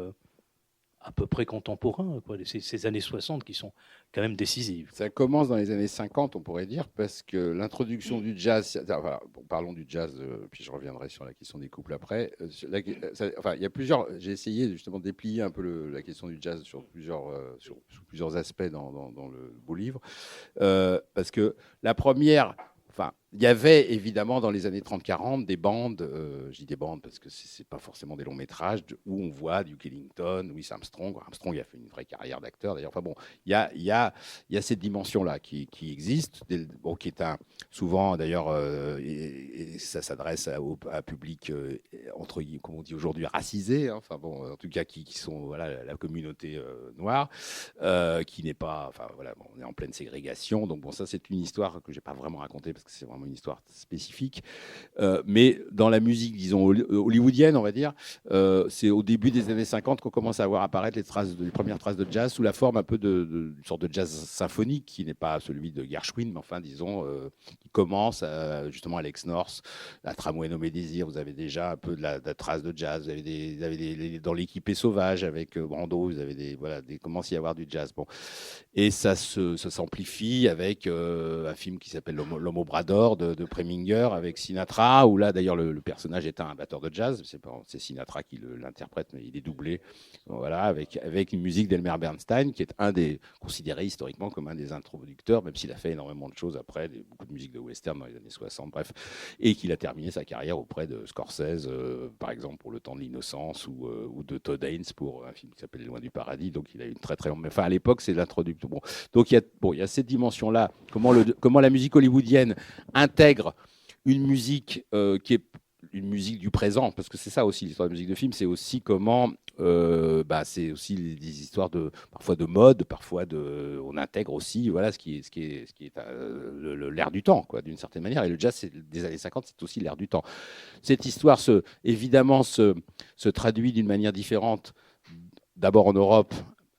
Speaker 2: à peu près contemporain, quoi. Ces années 60 qui sont quand même décisives.
Speaker 3: Ça commence dans les années 50, on pourrait dire, parce que l'introduction du jazz, voilà, parlons du jazz, puis je reviendrai sur la question des couples après. Il y a plusieurs, j'ai essayé justement de déplier un peu la question du jazz sur plusieurs aspects dans le beau livre, parce que la première... il y avait évidemment dans les années 30-40 des bandes, je dis des bandes parce que c'est pas forcément des longs métrages, où on voit Duke Ellington, Louis Armstrong. Armstrong a fait une vraie carrière d'acteur d'ailleurs. Il y a cette dimension-là qui existe, qui est souvent d'ailleurs, et ça s'adresse à un public comme on dit aujourd'hui racisé, en tout cas qui sont la communauté noire, qui n'est pas, on est en pleine ségrégation. Donc ça c'est une histoire que j'ai pas vraiment racontée parce que c'est vraiment vraiment une histoire spécifique. Mais dans la musique, disons, hollywoodienne, on va dire, c'est au début des années 50 qu'on commence à voir apparaître les premières traces de jazz sous la forme un peu d'une sorte de jazz symphonique qui n'est pas celui de Gershwin, mais enfin, disons, qui commence justement Alex North, la Tramway nommée Désir. Vous avez déjà un peu de la trace de jazz. Vous avez dans l'équipée sauvage avec Brando, vous avez commence à y avoir du jazz. Bon. Et ça s'amplifie avec un film qui s'appelle L'Homme au bras d'or de Preminger avec Sinatra, où là d'ailleurs le personnage est un batteur de jazz. C'est Sinatra qui l'interprète, mais il est doublé. Voilà, avec une musique d'Elmer Bernstein, qui est considéré historiquement comme un des introducteurs, même s'il a fait énormément de choses après, beaucoup de musique de western dans les années 60, bref, et qu'il a terminé sa carrière auprès de Scorsese, par exemple pour Le Temps de l'innocence, ou de Todd Haynes pour un film qui s'appelle Loin du paradis. Donc il a une très très longue. Enfin à l'époque c'est l'introducteur. Bon, donc il y a cette dimension-là. Comment la musique hollywoodienne intègre une musique qui est une musique du présent, parce que c'est ça aussi l'histoire de musique de film, c'est aussi comment, c'est aussi des histoires parfois de mode, parfois on intègre aussi, voilà, ce qui est l'air du temps, quoi, d'une certaine manière. Et le jazz des années 50, c'est aussi l'air du temps. Cette histoire, évidemment, se traduit d'une manière différente. D'abord en Europe,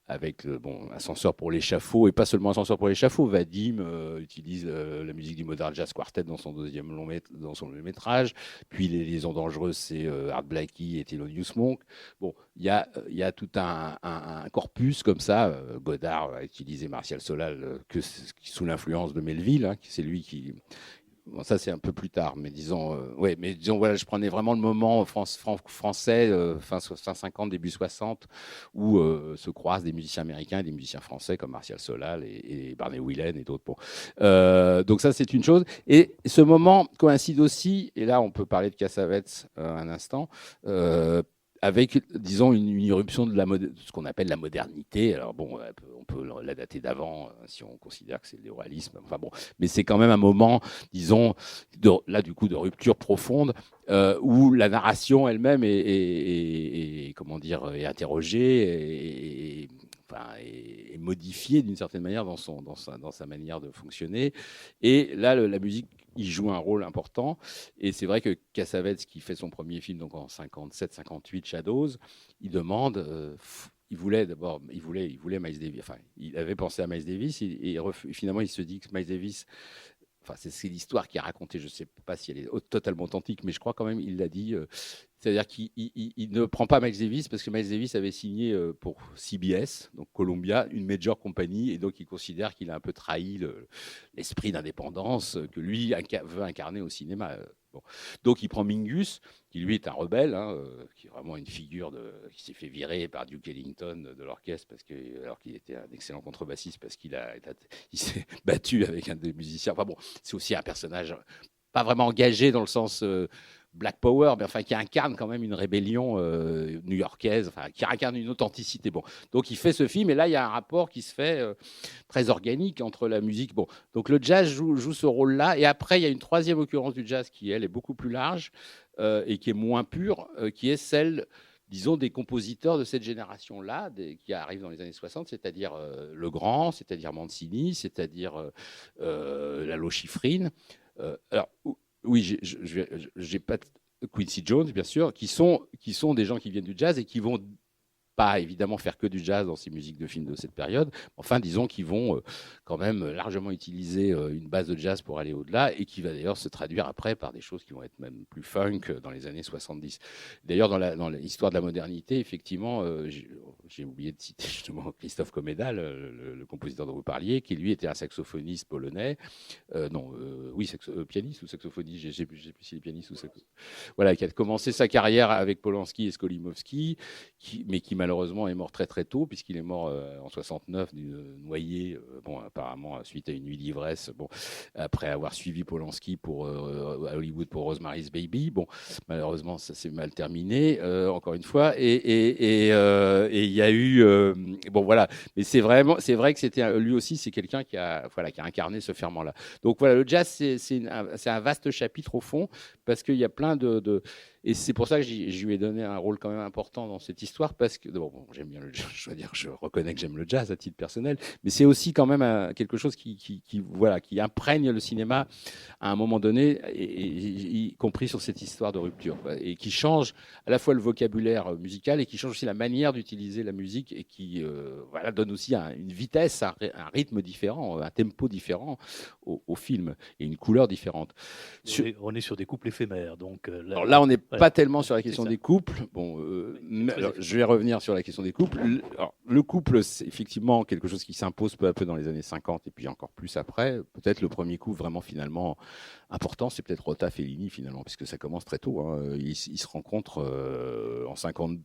Speaker 3: avec Ascenseur pour l'échafaud, et pas seulement Ascenseur pour l'échafaud. Vadim utilise la musique du Modern Jazz Quartet dans son long métrage. Puis Les Liaisons dangereuses, c'est Art Blakey et Thelonious Monk. Bon, il y a tout un corpus comme ça. Godard a utilisé Martial Solal sous l'influence de Melville, hein, c'est lui qui... Bon, ça c'est un peu plus tard, mais disons, voilà, je prenais vraiment le moment français, fin 50, début 60, où se croisent des musiciens américains et des musiciens français comme Martial Solal et Barney Whelan et d'autres. Bon. Donc ça c'est une chose. Et ce moment coïncide aussi, et là on peut parler de Cassavetes un instant, avec, disons, une irruption de ce qu'on appelle la modernité. Alors bon, on peut la dater d'avant, si on considère que c'est le néo-réalisme. Enfin bon, mais c'est quand même un moment, disons, de rupture profonde, où la narration elle-même est interrogée et modifiée d'une certaine manière dans sa manière de fonctionner. Et là, la musique, il joue un rôle important. Et c'est vrai que Cassavetes, qui fait son premier film donc en 57-58, Shadows, il demande... il voulait Miles Davis. Enfin, il avait pensé à Miles Davis et finalement, il se dit que Miles Davis... Enfin, c'est l'histoire qui est racontée. Je ne sais pas si elle est totalement authentique, mais je crois quand même il l'a dit. C'est-à-dire qu'il ne prend pas Miles Davis parce que Miles Davis avait signé pour CBS, donc Columbia, une major compagnie, et donc il considère qu'il a un peu trahi l'esprit d'indépendance que lui veut incarner au cinéma. Bon. Donc il prend Mingus, qui lui est un rebelle, hein, qui est vraiment une figure qui s'est fait virer par Duke Ellington de l'orchestre alors qu'il était un excellent contrebassiste parce qu'il s'est battu avec un des musiciens. Enfin bon, c'est aussi un personnage pas vraiment engagé dans le sens Black Power, mais enfin qui incarne quand même une rébellion new-yorkaise, enfin qui incarne une authenticité. Bon, donc il fait ce film et là il y a un rapport qui se fait très organique entre la musique. Bon, donc le jazz joue ce rôle-là et après il y a une troisième occurrence du jazz qui elle est beaucoup plus large et qui est moins pure, qui est celle, disons, des compositeurs de cette génération-là, qui arrivent dans les années 60, c'est-à-dire Legrand, c'est-à-dire Mancini, c'est-à-dire Lalo Schifrin. Alors, oui, j'ai pas Quincy Jones, bien sûr, qui sont des gens qui viennent du jazz et qui vont pas évidemment faire que du jazz dans ces musiques de films de cette période. Enfin, disons qu'ils vont quand même largement utiliser une base de jazz pour aller au-delà et qui va d'ailleurs se traduire après par des choses qui vont être même plus funk dans les années 70. D'ailleurs, dans l'histoire de la modernité, effectivement, j'ai oublié de citer justement Christophe Komeda, le compositeur dont vous parliez, qui lui était un saxophoniste polonais. Pianiste ou saxophoniste, je ne sais plus s'il est pianiste ou saxophoniste. Voilà, qui a commencé sa carrière avec Polanski et Skolimowski, mais qui malheureusement est mort très très tôt, puisqu'il est mort en 69, noyé, apparemment suite à une nuit d'ivresse, après avoir suivi Polanski à Hollywood pour Rosemary's Baby. Bon, malheureusement, ça s'est mal terminé, encore une fois, et il y a eu... voilà, mais c'est vrai que c'était lui aussi, c'est quelqu'un qui a incarné ce ferment-là. Donc voilà, le jazz, c'est un vaste chapitre au fond, parce qu'il y a plein et c'est pour ça que je lui ai donné un rôle quand même important dans cette histoire, parce que j'aime bien le jazz, je reconnais que j'aime le jazz à titre personnel, mais c'est aussi quand même quelque chose qui imprègne le cinéma à un moment donné, y compris sur cette histoire de rupture, et qui change à la fois le vocabulaire musical et qui change aussi la manière d'utiliser la musique, et qui donne aussi une vitesse, un rythme différent, un tempo différent au film, et une couleur différente.
Speaker 2: On est sur des couples éphémères, donc
Speaker 3: là on n'est pas tellement sur la question des couples. Je vais revenir sur la question des couples. Le couple, c'est effectivement quelque chose qui s'impose peu à peu dans les années 50 et puis encore plus après. Peut-être le premier couple vraiment finalement important, c'est peut-être Rota Fellini finalement, puisque ça commence très tôt. Ils se rencontrent en 52.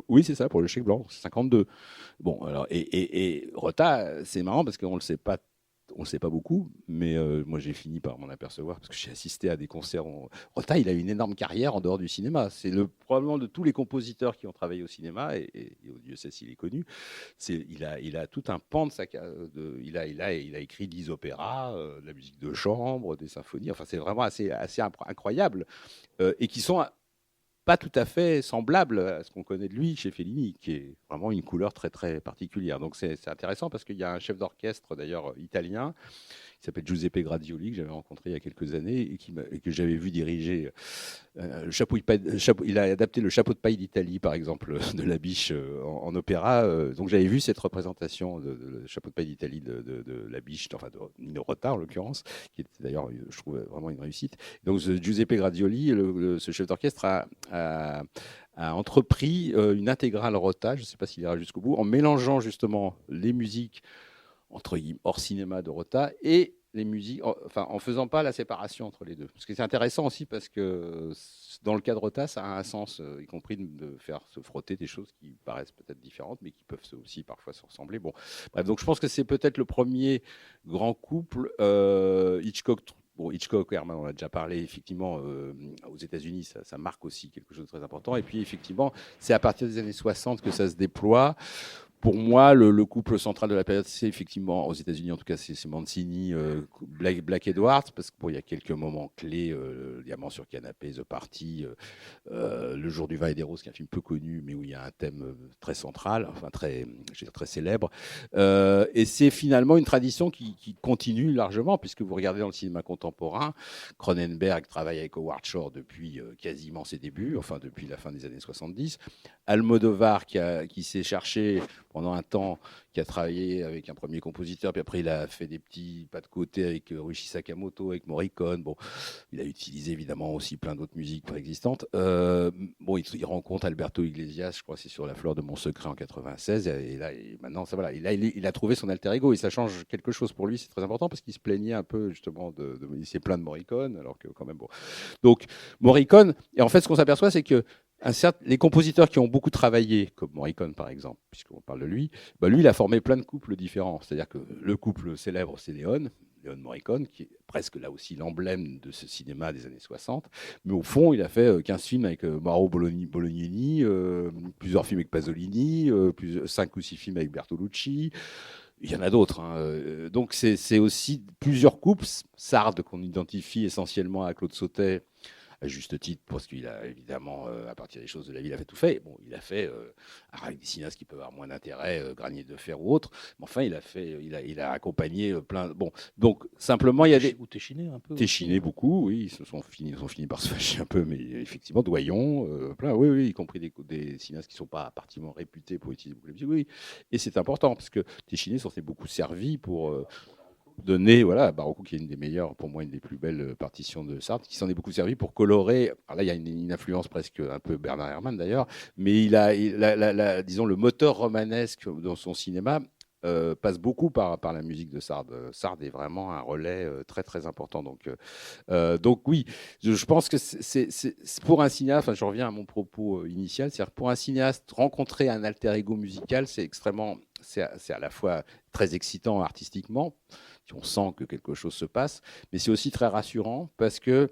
Speaker 3: Oui, c'est ça, pour le chèque blanc, c'est 52. Bon, alors, et Rota, c'est marrant parce qu'on ne le sait pas. On ne le sait pas beaucoup, mais moi j'ai fini par m'en apercevoir parce que j'ai assisté à des concerts. Rota, il a une énorme carrière en dehors du cinéma. C'est probablement de tous les compositeurs qui ont travaillé au cinéma, et Dieu sait s'il est connu. Il a tout un pan de sa carrière. Il a écrit 10 opéras, de la musique de chambre, des symphonies. Enfin, c'est vraiment assez incroyable, et qui sont pas tout à fait semblable à ce qu'on connaît de lui chez Fellini, qui est vraiment une couleur très très particulière. Donc c'est intéressant parce qu'il y a un chef d'orchestre d'ailleurs italien qui s'appelle Giuseppe Grazioli, que j'avais rencontré il y a quelques années et que j'avais vu diriger il a adapté le Chapeau de paille d'Italie, par exemple, de La Biche en opéra. Donc j'avais vu cette représentation de Chapeau de paille d'Italie de La Biche, enfin de Nino Rota en l'occurrence, qui était d'ailleurs, je trouve, vraiment une réussite. Donc Giuseppe Grazioli, ce chef d'orchestre, a entrepris une intégrale Rota, je ne sais pas s'il ira jusqu'au bout, en mélangeant justement les musiques hors cinéma de Rota et les musiques, en faisant pas la séparation entre les deux. Parce que c'est intéressant aussi parce que dans le cas de Rota, ça a un sens, y compris de faire se frotter des choses qui paraissent peut-être différentes, mais qui peuvent aussi parfois se ressembler. Bon, bref, donc je pense que c'est peut-être le premier grand couple. Hitchcock, Herman, on a déjà parlé, effectivement, aux États-Unis, ça marque aussi quelque chose de très important. Et puis, effectivement, c'est à partir des années 60 que ça se déploie. Pour moi, le couple central de la période, c'est effectivement, aux États-Unis en tout cas, c'est Mancini, Black Edwards, parce qu'il y a quelques moments clés, Diamant sur canapé, The Party, Le jour du vin et des roses, qui est un film peu connu, mais où il y a un thème très central, enfin très célèbre. Et c'est finalement une tradition qui continue largement, puisque vous regardez dans le cinéma contemporain, Cronenberg travaille avec Howard Shore depuis quasiment ses débuts, enfin depuis la fin des années 70. Almodovar, qui s'est cherché pendant un temps, qui a travaillé avec un premier compositeur, puis après il a fait des petits pas de côté avec Ryuichi Sakamoto, avec Morricone. Bon, il a utilisé évidemment aussi plein d'autres musiques préexistantes. Il rencontre Alberto Iglesias, je crois que c'est sur La Fleur de mon secret en 96, et là, maintenant, ça, voilà, il a trouvé son alter ego, et ça change quelque chose pour lui, c'est très important, parce qu'il se plaignait un peu justement il s'est plaint de Morricone, alors que quand même, bon. Donc, Morricone, et en fait, ce qu'on s'aperçoit, c'est que les compositeurs qui ont beaucoup travaillé, comme Morricone par exemple, puisqu'on parle de lui, lui, il a formé plein de couples différents. C'est-à-dire que le couple célèbre, c'est Léon Morricone, qui est presque là aussi l'emblème de ce cinéma des années 60. Mais au fond, il a fait 15 films avec Mauro Bolognini, plusieurs films avec Pasolini, 5 ou 6 films avec Bertolucci. Il y en a d'autres. Donc c'est aussi plusieurs couples. Sard, qu'on identifie essentiellement à Claude Sautet, à juste titre, parce qu'il a évidemment, à partir des choses de la vie, il a fait tout fait. Bon, il a fait avec des cinéastes qui peuvent avoir moins d'intérêt, Granier de fer ou autre. Mais enfin, il a accompagné plein. Bon, donc simplement, il y a des.
Speaker 2: Ou Téchiné un peu.
Speaker 3: Téchiné beaucoup, oui. Ils ont fini par se fâcher un peu, mais effectivement, Doyon, plein, oui, y compris des cinéastes qui ne sont pas particulièrement réputés pour utiliser beaucoup de musique, oui. Et c'est important parce que Téchiné s'en s'est beaucoup servi pour. Donner, voilà, Barocco, qui est une des meilleures, pour moi, une des plus belles partitions de Sartre, qui s'en est beaucoup servi pour colorer. Alors là, il y a une influence presque un peu Bernard Herrmann d'ailleurs, mais il a disons, le moteur romanesque dans son cinéma passe beaucoup par la musique de Sard. Sard est vraiment un relais très très important. Donc oui, je pense que c'est pour un cinéaste, enfin je reviens à mon propos initial, c'est-à-dire pour un cinéaste, rencontrer un alter ego musical, c'est à la fois très excitant artistiquement, on sent que quelque chose se passe, mais c'est aussi très rassurant parce que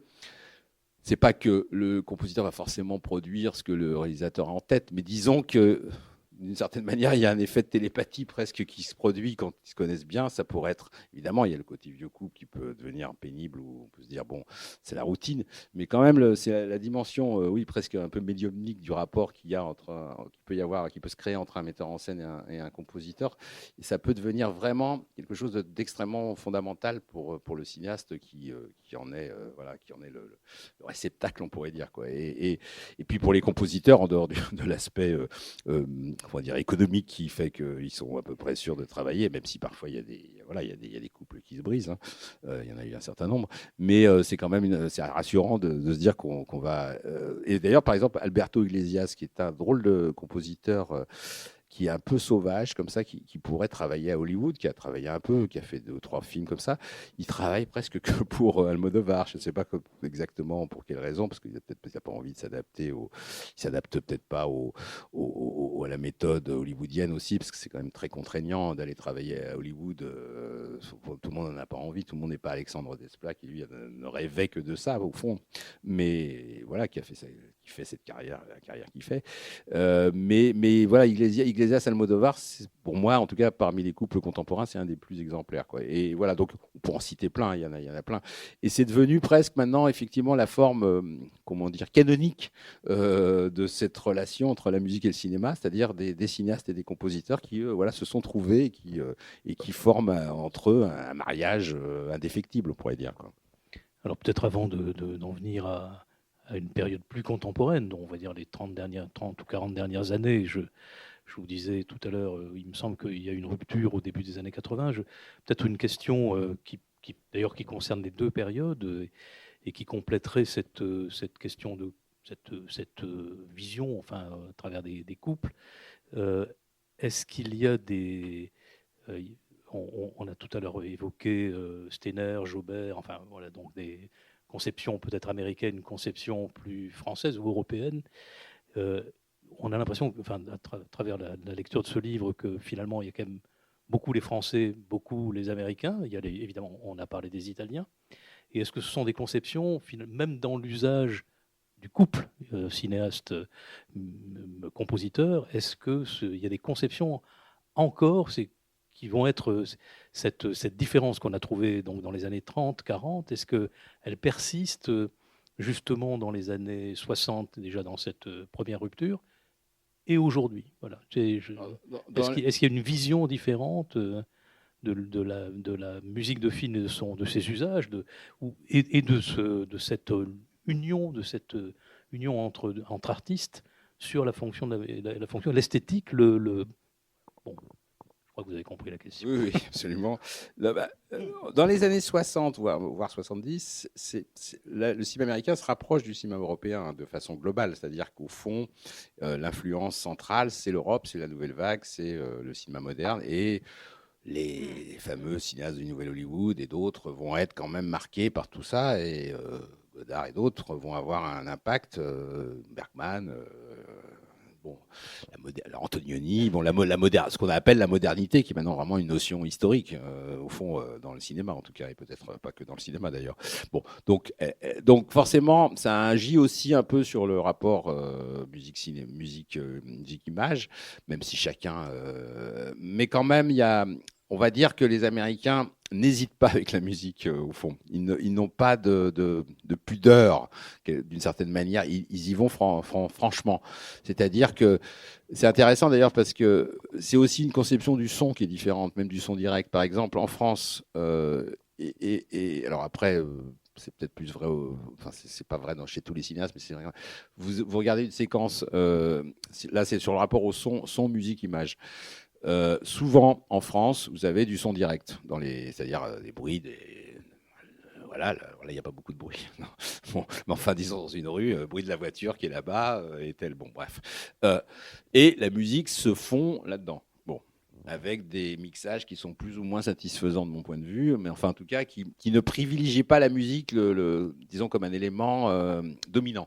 Speaker 3: c'est pas que le compositeur va forcément produire ce que le réalisateur a en tête, mais disons que d'une certaine manière, il y a un effet de télépathie presque qui se produit quand ils se connaissent bien. Ça pourrait être, évidemment, il y a le côté vieux couple qui peut devenir pénible, où on peut se dire, bon, c'est la routine, mais quand même, c'est la dimension, oui, presque un peu médiumnique du rapport qu'il y a qui peut se créer entre un metteur en scène et un compositeur. Et ça peut devenir vraiment quelque chose d'extrêmement fondamental pour le cinéaste qui en est, le réceptacle, on pourrait dire, quoi. Et puis pour les compositeurs, en dehors de l'aspect on va dire économique qui fait qu'ils sont à peu près sûrs de travailler, même si parfois il y a des couples qui se brisent, hein. Il y en a eu un certain nombre, mais c'est quand même c'est rassurant de se dire qu'on va. Et d'ailleurs, par exemple, Alberto Iglesias, qui est un drôle de compositeur. Qui est un peu sauvage, comme ça, qui pourrait travailler à Hollywood, qui a travaillé un peu, qui a fait 2 ou 3 films comme ça. Il travaille presque que pour Almodovar. Je ne sais pas exactement pour quelle raison, parce qu'il n'a peut-être pas envie de s'adapter. Il s'adapte peut-être pas à la méthode hollywoodienne aussi, parce que c'est quand même très contraignant d'aller travailler à Hollywood. Tout le monde n'en a pas envie. Tout le monde n'est pas Alexandre Desplat, qui lui ne rêvait que de ça, au fond. Mais voilà, qui fait cette carrière, la carrière qu'il fait. Mais voilà, Iglesias Almodovar, pour moi, en tout cas, parmi les couples contemporains, c'est un des plus exemplaires, quoi. Et voilà, donc on peut en citer plein, il y en a plein. Et c'est devenu presque maintenant, effectivement, la forme, canonique de cette relation entre la musique et le cinéma, c'est-à-dire des cinéastes et des compositeurs qui, se sont trouvés et qui forment entre eux un mariage indéfectible, on pourrait dire, quoi.
Speaker 2: Alors peut-être avant d'en venir à une période plus contemporaine, dont on va dire les 30 ou 40 dernières années. Je vous disais tout à l'heure, il me semble qu'il y a une rupture au début des années 80. Peut-être une question qui concerne les 2 périodes et qui compléterait cette question de cette vision, enfin, à travers des couples. Est-ce qu'il y a des... on a tout à l'heure évoqué Steiner, Jaubert, enfin voilà, donc des conception peut-être américaine, une conception plus française ou européenne. On a l'impression, à travers la lecture de ce livre, que finalement, il y a quand même beaucoup les Français, beaucoup les Américains. Évidemment, on a parlé des Italiens. Et est-ce que ce sont des conceptions, même dans l'usage du couple cinéaste-compositeur, est-ce qu'il y a des conceptions encore qui vont être cette différence qu'on a trouvée donc dans les années 30, 40, est-ce qu'elle persiste justement dans les années 60, déjà dans cette première rupture, et aujourd'hui? Voilà. Est-ce qu'il y a une vision différente de la musique de film et de ses usages, et de cette union, entre artistes sur la fonction de l'esthétique, bon, je crois que vous avez compris la question.
Speaker 3: Oui, absolument. Dans les années 60, voire 70, le cinéma américain se rapproche du cinéma européen de façon globale. C'est-à-dire qu'au fond, l'influence centrale, c'est l'Europe, c'est la nouvelle vague, c'est le cinéma moderne. Et les fameux cinéastes du Nouvel Hollywood et d'autres vont être quand même marqués par tout ça. Et Godard et d'autres vont avoir un impact. Bergman... Antonioni, ce qu'on appelle la modernité, qui est maintenant vraiment une notion historique, au fond, dans le cinéma en tout cas, et peut-être pas que dans le cinéma d'ailleurs. Bon, donc forcément, ça agit aussi un peu sur le rapport musique-image, même si chacun... mais quand même, on va dire que les Américains n'hésitent pas avec la musique, au fond. Ils n'ont pas de pudeur, d'une certaine manière. Ils y vont franchement. C'est-à-dire que c'est intéressant d'ailleurs parce que c'est aussi une conception du son qui est différente, même du son direct. Par exemple, en France, alors après... c'est peut-être plus vrai, c'est pas vrai chez tous les cinéastes, mais c'est vrai. Vous regardez une séquence, là c'est sur le rapport au son musique, image. Souvent en France, vous avez du son direct, c'est-à-dire des bruits, voilà, il n'y a pas beaucoup de bruit. Bon, mais enfin, disons dans une rue, bruit de la voiture qui est là-bas et tel. Bon, bref. Et la musique se fond là-dedans. Bon, avec des mixages qui sont plus ou moins satisfaisants de mon point de vue, mais enfin, en tout cas, qui ne privilégient pas la musique, disons comme un élément dominant.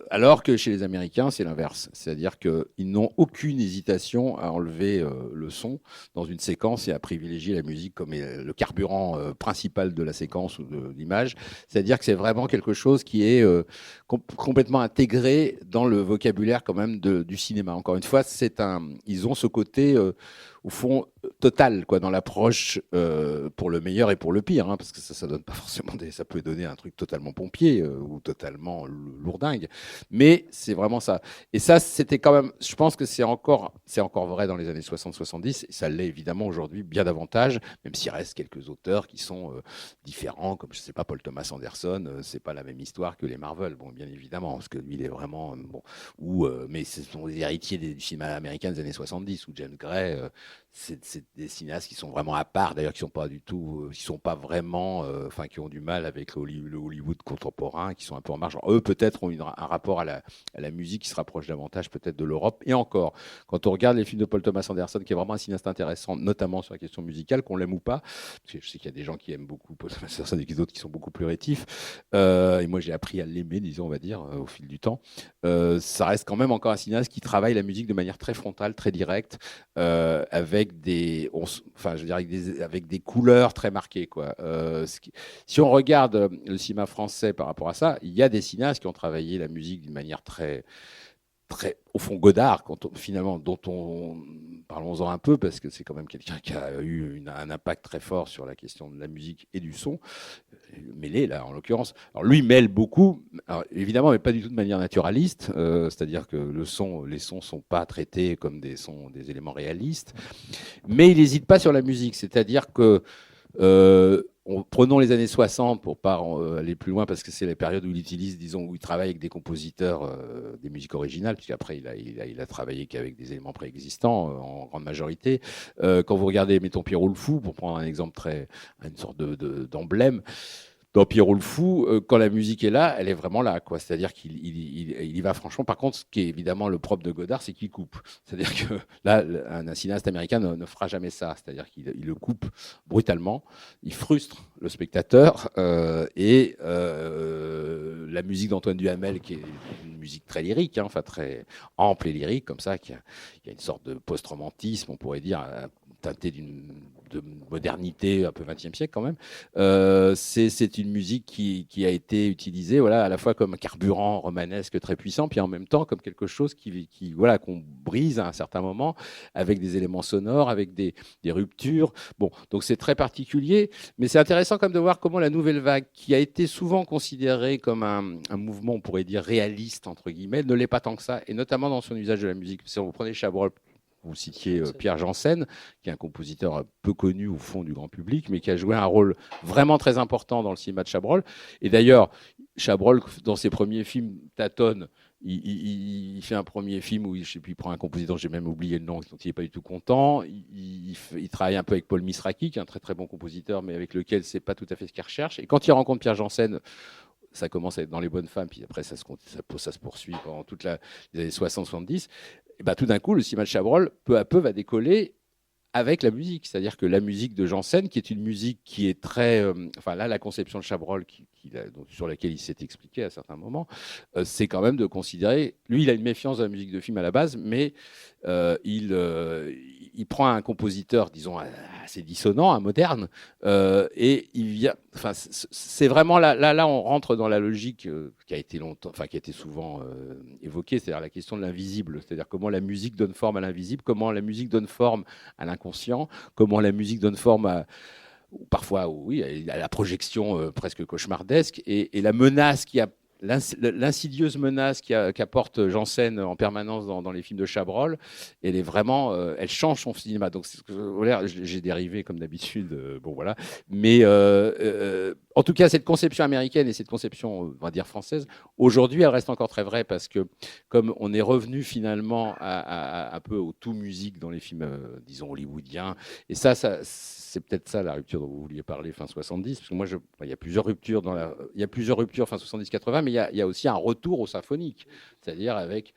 Speaker 3: Alors que chez les Américains, c'est l'inverse. C'est-à-dire qu'ils n'ont aucune hésitation à enlever le son dans une séquence et à privilégier la musique comme le carburant principal de la séquence ou de l'image. C'est-à-dire que c'est vraiment quelque chose qui est complètement intégré dans le vocabulaire quand même du cinéma. Encore une fois, ils ont ce côté, au fond, total, quoi, dans l'approche pour le meilleur et pour le pire, hein, parce que ça donne pas forcément ça peut donner un truc totalement pompier ou totalement lourdingue, mais c'est vraiment ça. Et ça, c'était quand même, je pense que c'est encore vrai dans les années 60-70, et ça l'est évidemment aujourd'hui bien davantage, même s'il reste quelques auteurs qui sont différents, comme je sais pas, Paul Thomas Anderson, c'est pas la même histoire que les Marvel, bon, bien évidemment, parce que lui, il est vraiment mais ce sont des héritiers du cinéma américain des années 70, ou James Gray. C'est des cinéastes qui sont vraiment à part, d'ailleurs, qui sont pas du tout, qui sont pas vraiment, qui ont du mal avec le Hollywood contemporain, qui sont un peu en marge. Alors, eux, peut-être, ont un rapport à la musique qui se rapproche davantage peut-être de l'Europe. Et encore, quand on regarde les films de Paul Thomas Anderson, qui est vraiment un cinéaste intéressant, notamment sur la question musicale, qu'on l'aime ou pas, parce que je sais qu'il y a des gens qui aiment beaucoup Paul Thomas Anderson et d'autres qui sont beaucoup plus rétifs. Et moi, j'ai appris à l'aimer, disons, on va dire, au fil du temps. Ça reste quand même encore un cinéaste qui travaille la musique de manière très frontale, très directe, avec des couleurs très marquées, quoi. Si on regarde le cinéma français par rapport à ça, il y a des cinéastes qui ont travaillé la musique d'une manière très, très, au fond, Godard, parlons-en un peu, parce que c'est quand même quelqu'un qui a eu un impact très fort sur la question de la musique et du son, mêlé là en l'occurrence. Alors lui mêle beaucoup, alors, évidemment, mais pas du tout de manière naturaliste, c'est-à-dire que les sons sont pas traités comme des éléments réalistes, mais il n'hésite pas sur la musique, c'est-à-dire que prenons les années 60 pour pas aller plus loin, parce que c'est la période où il utilise, disons, où il travaille avec des compositeurs des musiques originales, puisqu'après il a travaillé qu'avec des éléments préexistants en grande majorité. Quand vous regardez, mettons, Pierrot le Fou, pour prendre un exemple une sorte d'emblème, dans Pierrot le Fou, quand la musique est là, elle est vraiment là, quoi. C'est-à-dire qu'il y va franchement. Par contre, ce qui est évidemment le propre de Godard, c'est qu'il coupe. C'est-à-dire que là, un cinéaste américain ne fera jamais ça. C'est-à-dire qu'il le coupe brutalement, il frustre le spectateur, et la musique d'Antoine Duhamel, qui est une musique très lyrique, hein, enfin très ample et lyrique, comme ça, qui a une sorte de post-romantisme, on pourrait dire, teinté de modernité un peu 20e siècle quand même. C'est une musique qui a été utilisée, voilà, à la fois comme un carburant romanesque très puissant, puis en même temps comme quelque chose voilà, qu'on brise à un certain moment avec des éléments sonores, avec des ruptures. Bon, donc c'est très particulier, mais c'est intéressant comme de voir comment la nouvelle vague, qui a été souvent considérée comme un mouvement, on pourrait dire réaliste entre guillemets, ne l'est pas tant que ça, et notamment dans son usage de la musique. Si vous prenez Chabrol, vous citiez Pierre Janssen, qui est un compositeur peu connu au fond du grand public, mais qui a joué un rôle vraiment très important dans le cinéma de Chabrol. Et d'ailleurs, Chabrol, dans ses premiers films, tâtonne. Il fait un premier film où il prend un compositeur, j'ai même oublié le nom, dont il n'est pas du tout content. Il travaille un peu avec Paul Misraki, qui est un très très bon compositeur, mais avec lequel c'est pas tout à fait ce qu'il recherche. Et quand il rencontre Pierre Janssen, ça commence à être dans Les Bonnes Femmes, puis après ça se poursuit pendant toute les années 60-70. Et ben, tout d'un coup, le cinéma de Chabrol, peu à peu, va décoller avec la musique. C'est-à-dire que la musique de Janssen, qui est une musique qui est très... la conception de Chabrol, sur laquelle il s'est expliqué à certains moments, c'est quand même de considérer... Lui, il a une méfiance de la musique de film à la base, mais il prend un compositeur, disons, assez dissonant, moderne, et il vient... Enfin, c'est vraiment là, on rentre dans la logique qui a été souvent évoquée, c'est-à-dire la question de l'invisible, c'est-à-dire comment la musique donne forme à l'invisible, comment la musique donne forme à l'inconscient, comment la musique donne forme parfois, oui, à la projection presque cauchemardesque, et la menace l'insidieuse menace qu'apporte Janssen en permanence dans les films de Chabrol, elle est vraiment, elle change son cinéma. Donc j'ai dérivé comme d'habitude, bon voilà. Mais en tout cas, cette conception américaine et cette conception, on va dire française, aujourd'hui, elle reste encore très vraie, parce que comme on est revenu finalement un peu au tout musique dans les films, disons hollywoodiens, et ça c'est peut-être ça la rupture dont vous vouliez parler fin 70, parce que moi, il y a plusieurs ruptures fin 70-80, mais il y a aussi un retour au symphonique, c'est-à-dire avec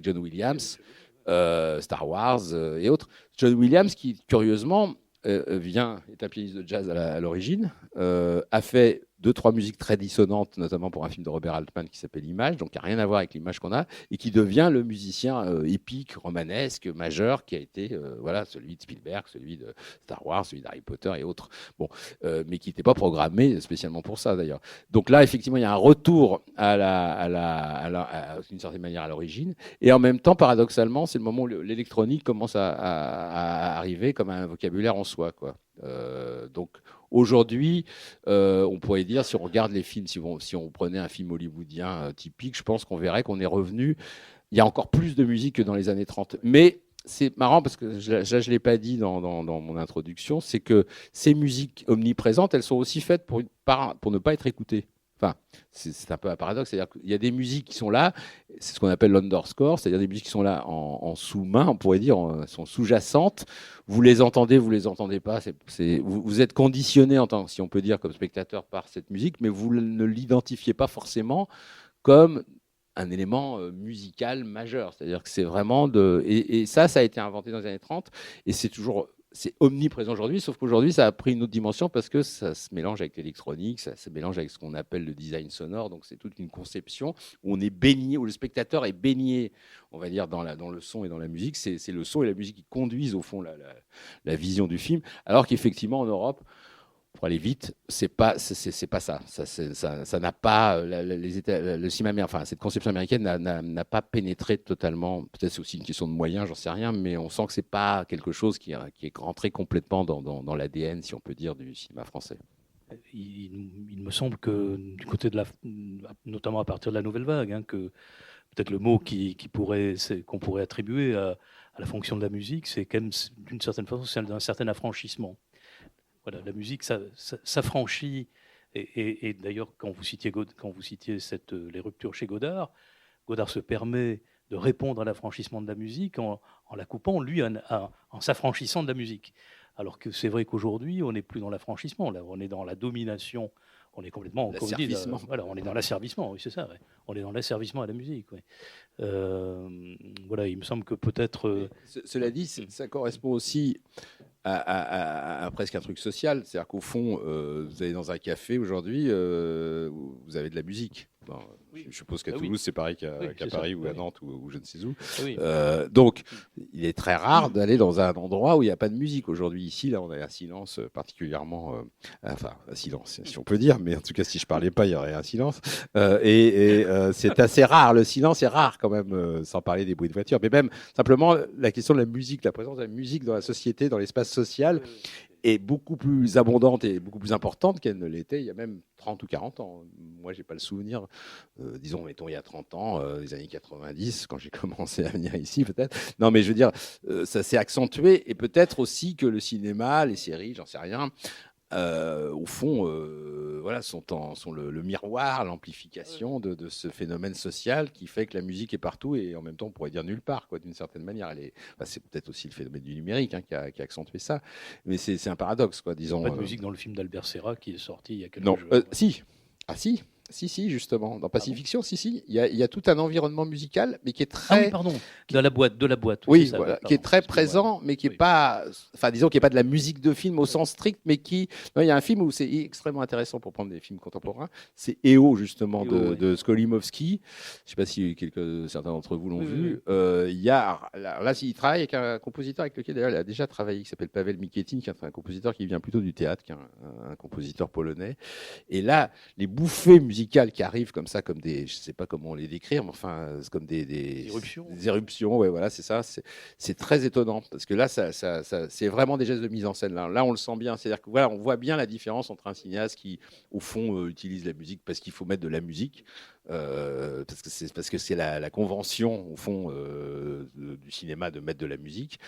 Speaker 3: John Williams, Star Wars et autres. John Williams, qui curieusement est un pianiste de jazz à l'origine, a fait 2-3 musiques très dissonantes, notamment pour un film de Robert Altman qui s'appelle Image, donc qui n'a rien à voir avec l'image qu'on a, et qui devient le musicien épique, romanesque, majeur, qui a été celui de Spielberg, celui de Star Wars, celui d'Harry Potter et autres. Bon, mais qui n'était pas programmé spécialement pour ça d'ailleurs. Donc là, effectivement, il y a un retour d'une certaine manière à l'origine, et en même temps, paradoxalement, c'est le moment où l'électronique commence à arriver comme un vocabulaire en soi, quoi. Donc aujourd'hui, on pourrait dire, si on regarde les films, si on prenait un film hollywoodien typique, je pense qu'on verrait qu'on est revenu. Il y a encore plus de musique que dans les années 30. Mais c'est marrant parce que je ne l'ai pas dit dans mon introduction, c'est que ces musiques omniprésentes, elles sont aussi faites pour ne pas être écoutées. Enfin, c'est un peu un paradoxe, c'est-à-dire qu'il y a des musiques qui sont là, c'est ce qu'on appelle l'underscore, c'est-à-dire des musiques qui sont là en sous-main, on pourrait dire, sont sous-jacentes. Vous les entendez pas. Vous êtes conditionné, si on peut dire, comme spectateur par cette musique, mais vous ne l'identifiez pas forcément comme un élément musical majeur. C'est-à-dire que c'est vraiment et ça a été inventé dans les années 30, et c'est omniprésent aujourd'hui, sauf qu'aujourd'hui, ça a pris une autre dimension parce que ça se mélange avec l'électronique, ça se mélange avec ce qu'on appelle le design sonore. Donc, c'est toute une conception où on est baigné, où le spectateur est baigné, on va dire, dans le son et dans la musique. C'est le son et la musique qui conduisent, au fond, la vision du film. Alors qu'effectivement, en Europe, pour aller vite, c'est pas ça. Ça n'a pas le cinéma, enfin cette conception américaine n'a pas pénétré totalement. Peut-être c'est aussi une question de moyens, j'en sais rien, mais on sent que c'est pas quelque chose qui est rentré complètement dans l'ADN, si on peut dire, du cinéma français.
Speaker 2: Il me semble que du côté notamment à partir de la nouvelle vague, que peut-être le mot qu'on pourrait attribuer à la fonction de la musique, c'est quand même d'une certaine façon celle d'un certain affranchissement. Voilà, la musique s'affranchit, et d'ailleurs quand vous citiez les ruptures chez Godard se permet de répondre à l'affranchissement de la musique en la coupant, lui, en s'affranchissant de la musique. Alors que c'est vrai qu'aujourd'hui, on n'est plus dans l'affranchissement, là, on est dans la domination, on est complètement...
Speaker 3: L'asservissement.
Speaker 2: On est dans l'asservissement, oui, c'est ça. Ouais. On est dans l'asservissement à la musique. Ouais. Il me semble que peut-être...
Speaker 3: Cela dit, ça correspond aussi à presque un truc social. C'est-à-dire qu'au fond, vous allez dans un café aujourd'hui, vous avez de la musique. Bon, je suppose qu'à Toulouse, c'est pareil qu'à Paris ou à Nantes ou je ne sais où. Oui. Donc, il est très rare d'aller dans un endroit où il n'y a pas de musique. Aujourd'hui, ici, là, on a un silence particulièrement... un silence, si on peut dire, mais en tout cas, si je ne parlais pas, il y aurait un silence. C'est assez rare. Le silence est rare quand même, sans parler des bruits de voiture. Mais même, simplement, la question de la musique, la présence de la musique dans la société, dans l'espace social, est beaucoup plus abondante et beaucoup plus importante qu'elle ne l'était il y a même 30 ou 40 ans. Moi, je n'ai pas le souvenir, mettons il y a 30 ans, les années 90, quand j'ai commencé à venir ici peut-être. Non, mais je veux dire, ça s'est accentué, et peut-être aussi que le cinéma, les séries, j'en sais rien, au fond, sont le miroir, l'amplification de ce phénomène social qui fait que la musique est partout et en même temps, on pourrait dire nulle part, quoi, d'une certaine manière. C'est peut-être aussi le phénomène du numérique qui a accentué ça, mais c'est un paradoxe, quoi, disons.
Speaker 2: Pas de musique dans le film d'Albert Serra qui est sorti il y a quelques jours.
Speaker 3: Si. Ah si. Si, justement. Dans Pacifiction, il y a tout un environnement musical, mais qui est très...
Speaker 2: Ah oui, pardon, de la boîte.
Speaker 3: Oui, voilà, pardon, qui est très présent, mais qui n'est pas... Enfin, disons qu'il n'y a pas de la musique de film au sens strict, mais qui... Non, il y a un film où c'est extrêmement intéressant pour prendre des films contemporains. C'est EO, justement, de Skolimowski. Je ne sais pas si certains d'entre vous l'ont vu. Il y a... Là, il travaille avec un compositeur avec lequel, d'ailleurs, il a déjà travaillé, qui s'appelle Paweł Mikietyn, qui est un compositeur qui vient plutôt du théâtre, qui est un compositeur polonais. Et là, les bouffées musicales qui arrivent comme ça, comme des, je sais pas comment les décrire, mais enfin, c'est comme des éruptions. Ouais, voilà, c'est ça. C'est très étonnant parce que là, c'est vraiment des gestes de mise en scène. Là, on le sent bien. C'est-à-dire que voilà, on voit bien la différence entre un cinéaste qui, au fond, utilise la musique parce qu'il faut mettre de la musique. Parce que c'est la convention au fond du cinéma de mettre de la musique,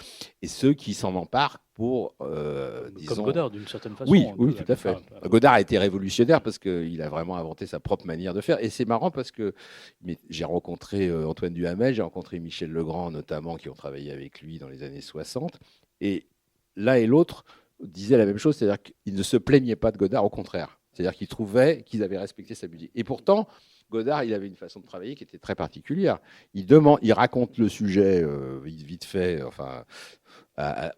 Speaker 3: et ceux qui s'en emparent pour disons...
Speaker 2: Comme Godard d'une certaine façon.
Speaker 3: Oui, tout à fait. Godard a été révolutionnaire parce qu'il a vraiment inventé sa propre manière de faire, et c'est marrant parce que j'ai rencontré Antoine Duhamel, j'ai rencontré Michel Legrand notamment, qui ont travaillé avec lui dans les années 60, et l'un et l'autre disaient la même chose, c'est-à-dire qu'ils ne se plaignaient pas de Godard, au contraire, c'est-à-dire qu'ils trouvaient qu'ils avaient respecté sa musique, et pourtant Godard, il avait une façon de travailler qui était très particulière. Il raconte le sujet vite fait, enfin,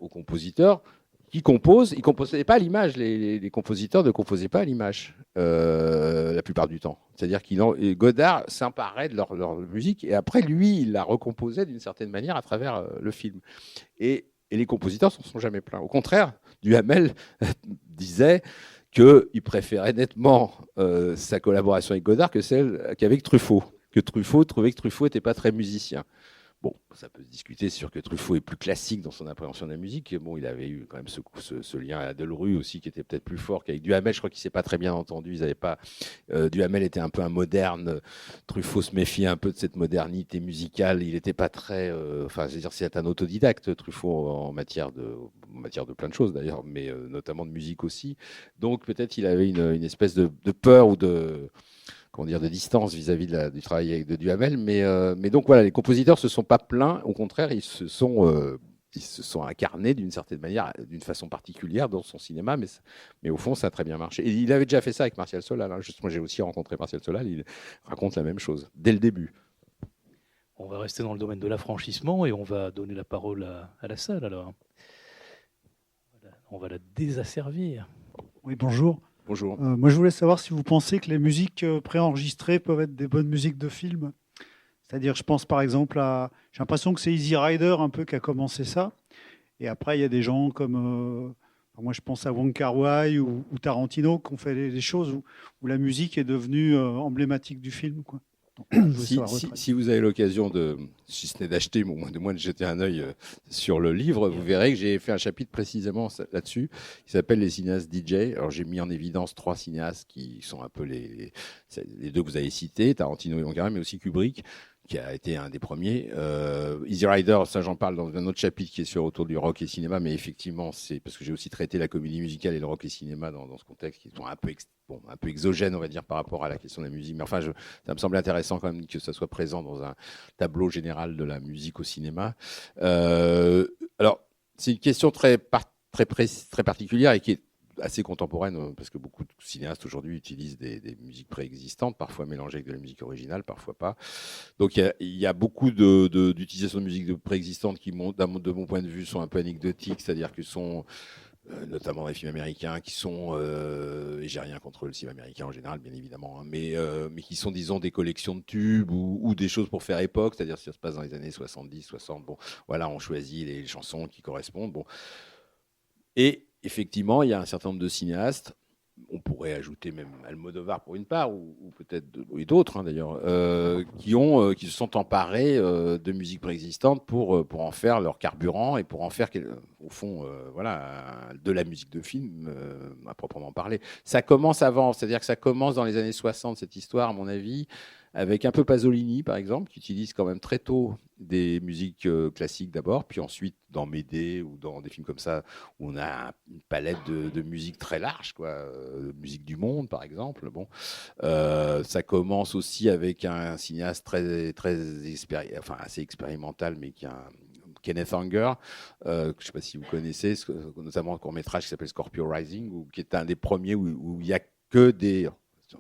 Speaker 3: au compositeur. qui composent. Ils ne composaient pas à l'image. Les compositeurs ne composaient pas à l'image la plupart du temps. C'est-à-dire que Godard s'emparait de leur musique et après, lui, il la recomposait d'une certaine manière à travers le film. Et les compositeurs ne s'en sont jamais plaints. Au contraire, Duhamel disait qu'il préférait nettement sa collaboration avec Godard que celle qu'avec Truffaut. Que Truffaut trouvait que Truffaut n'était pas très musicien. Bon, ça peut se discuter sur que Truffaut est plus classique dans son appréhension de la musique. Bon, il avait eu quand même ce lien à Delru aussi qui était peut-être plus fort qu'avec Duhamel. Je crois qu'il ne s'est pas très bien entendu. Ils avaient pas. Duhamel était un peu un moderne. Truffaut se méfiait un peu de cette modernité musicale. Il n'était pas très. Enfin, je veux dire, c'est un autodidacte, Truffaut, en matière de plein de choses d'ailleurs, mais notamment de musique aussi. Donc peut-être il avait une espèce de peur ou de distance vis-à-vis du travail de Duhamel. Mais donc voilà, les compositeurs ne se sont pas plaints. Au contraire, ils se sont incarnés d'une certaine manière, d'une façon particulière dans son cinéma. Mais au fond, ça a très bien marché. Et il avait déjà fait ça avec Martial Solal. Hein. Justement, j'ai aussi rencontré Martial Solal. Il raconte la même chose, dès le début.
Speaker 2: On va rester dans le domaine de l'affranchissement et on va donner la parole à la salle, alors. On va la désasservir.
Speaker 4: Oui, bonjour.
Speaker 3: Bonjour.
Speaker 4: Moi, je voulais savoir si vous pensez que les musiques préenregistrées peuvent être des bonnes musiques de film. C'est-à-dire, je pense par exemple à... J'ai l'impression que c'est Easy Rider un peu qui a commencé ça. Et après, il y a des gens comme... moi, je pense à Wong Kar-wai ou Tarantino qui ont fait des choses où la musique est devenue emblématique du film, quoi.
Speaker 3: Si vous avez l'occasion si ce n'est d'acheter, mais au moins de jeter un œil sur le livre, vous verrez que j'ai fait un chapitre précisément là-dessus, qui s'appelle les cinéastes DJ. Alors j'ai mis en évidence 3 cinéastes qui sont un peu les 2 que vous avez cités, Tarantino et Wong Kar-wai, mais aussi Kubrick, qui a été un des premiers. Easy Rider, ça j'en parle dans un autre chapitre qui est autour du rock et cinéma, mais effectivement, c'est parce que j'ai aussi traité la comédie musicale et le rock et cinéma dans ce contexte, qui sont un peu exogènes, on va dire, par rapport à la question de la musique. Mais enfin, ça me semble intéressant quand même que ça soit présent dans un tableau général de la musique au cinéma. Alors, c'est une question très particulière et qui est assez contemporaine, parce que beaucoup de cinéastes aujourd'hui utilisent des musiques préexistantes, parfois mélangées avec de la musique originale, parfois pas. Donc il y a beaucoup d'utilisation de musique préexistantes qui, de mon point de vue, sont un peu anecdotiques, c'est-à-dire que sont notamment dans les films américains, qui sont, et j'ai rien contre le cinéma américain en général, bien évidemment, hein, mais qui sont, disons, des collections de tubes ou des choses pour faire époque, c'est-à-dire si ça se passe dans les années 70, 60, bon, voilà, on choisit les chansons qui correspondent, bon. Et effectivement, il y a un certain nombre de cinéastes, on pourrait ajouter même Almodovar pour une part, ou peut-être d'autres hein, d'ailleurs, qui se sont emparés de musique préexistante pour en faire leur carburant et pour en faire, au fond, de la musique de film à proprement parler. Ça commence avant, c'est-à-dire que ça commence dans les années 60, cette histoire, à mon avis, avec un peu Pasolini, par exemple, qui utilise quand même très tôt des musiques classiques d'abord, puis ensuite dans Médée ou dans des films comme ça, où on a une palette de musique très large, quoi, musique du monde, par exemple. Bon, ça commence aussi avec un cinéaste assez expérimental, mais qui a Kenneth Anger, je ne sais pas si vous connaissez, notamment un court-métrage qui s'appelle Scorpio Rising, qui est un des premiers où il n'y a que des... un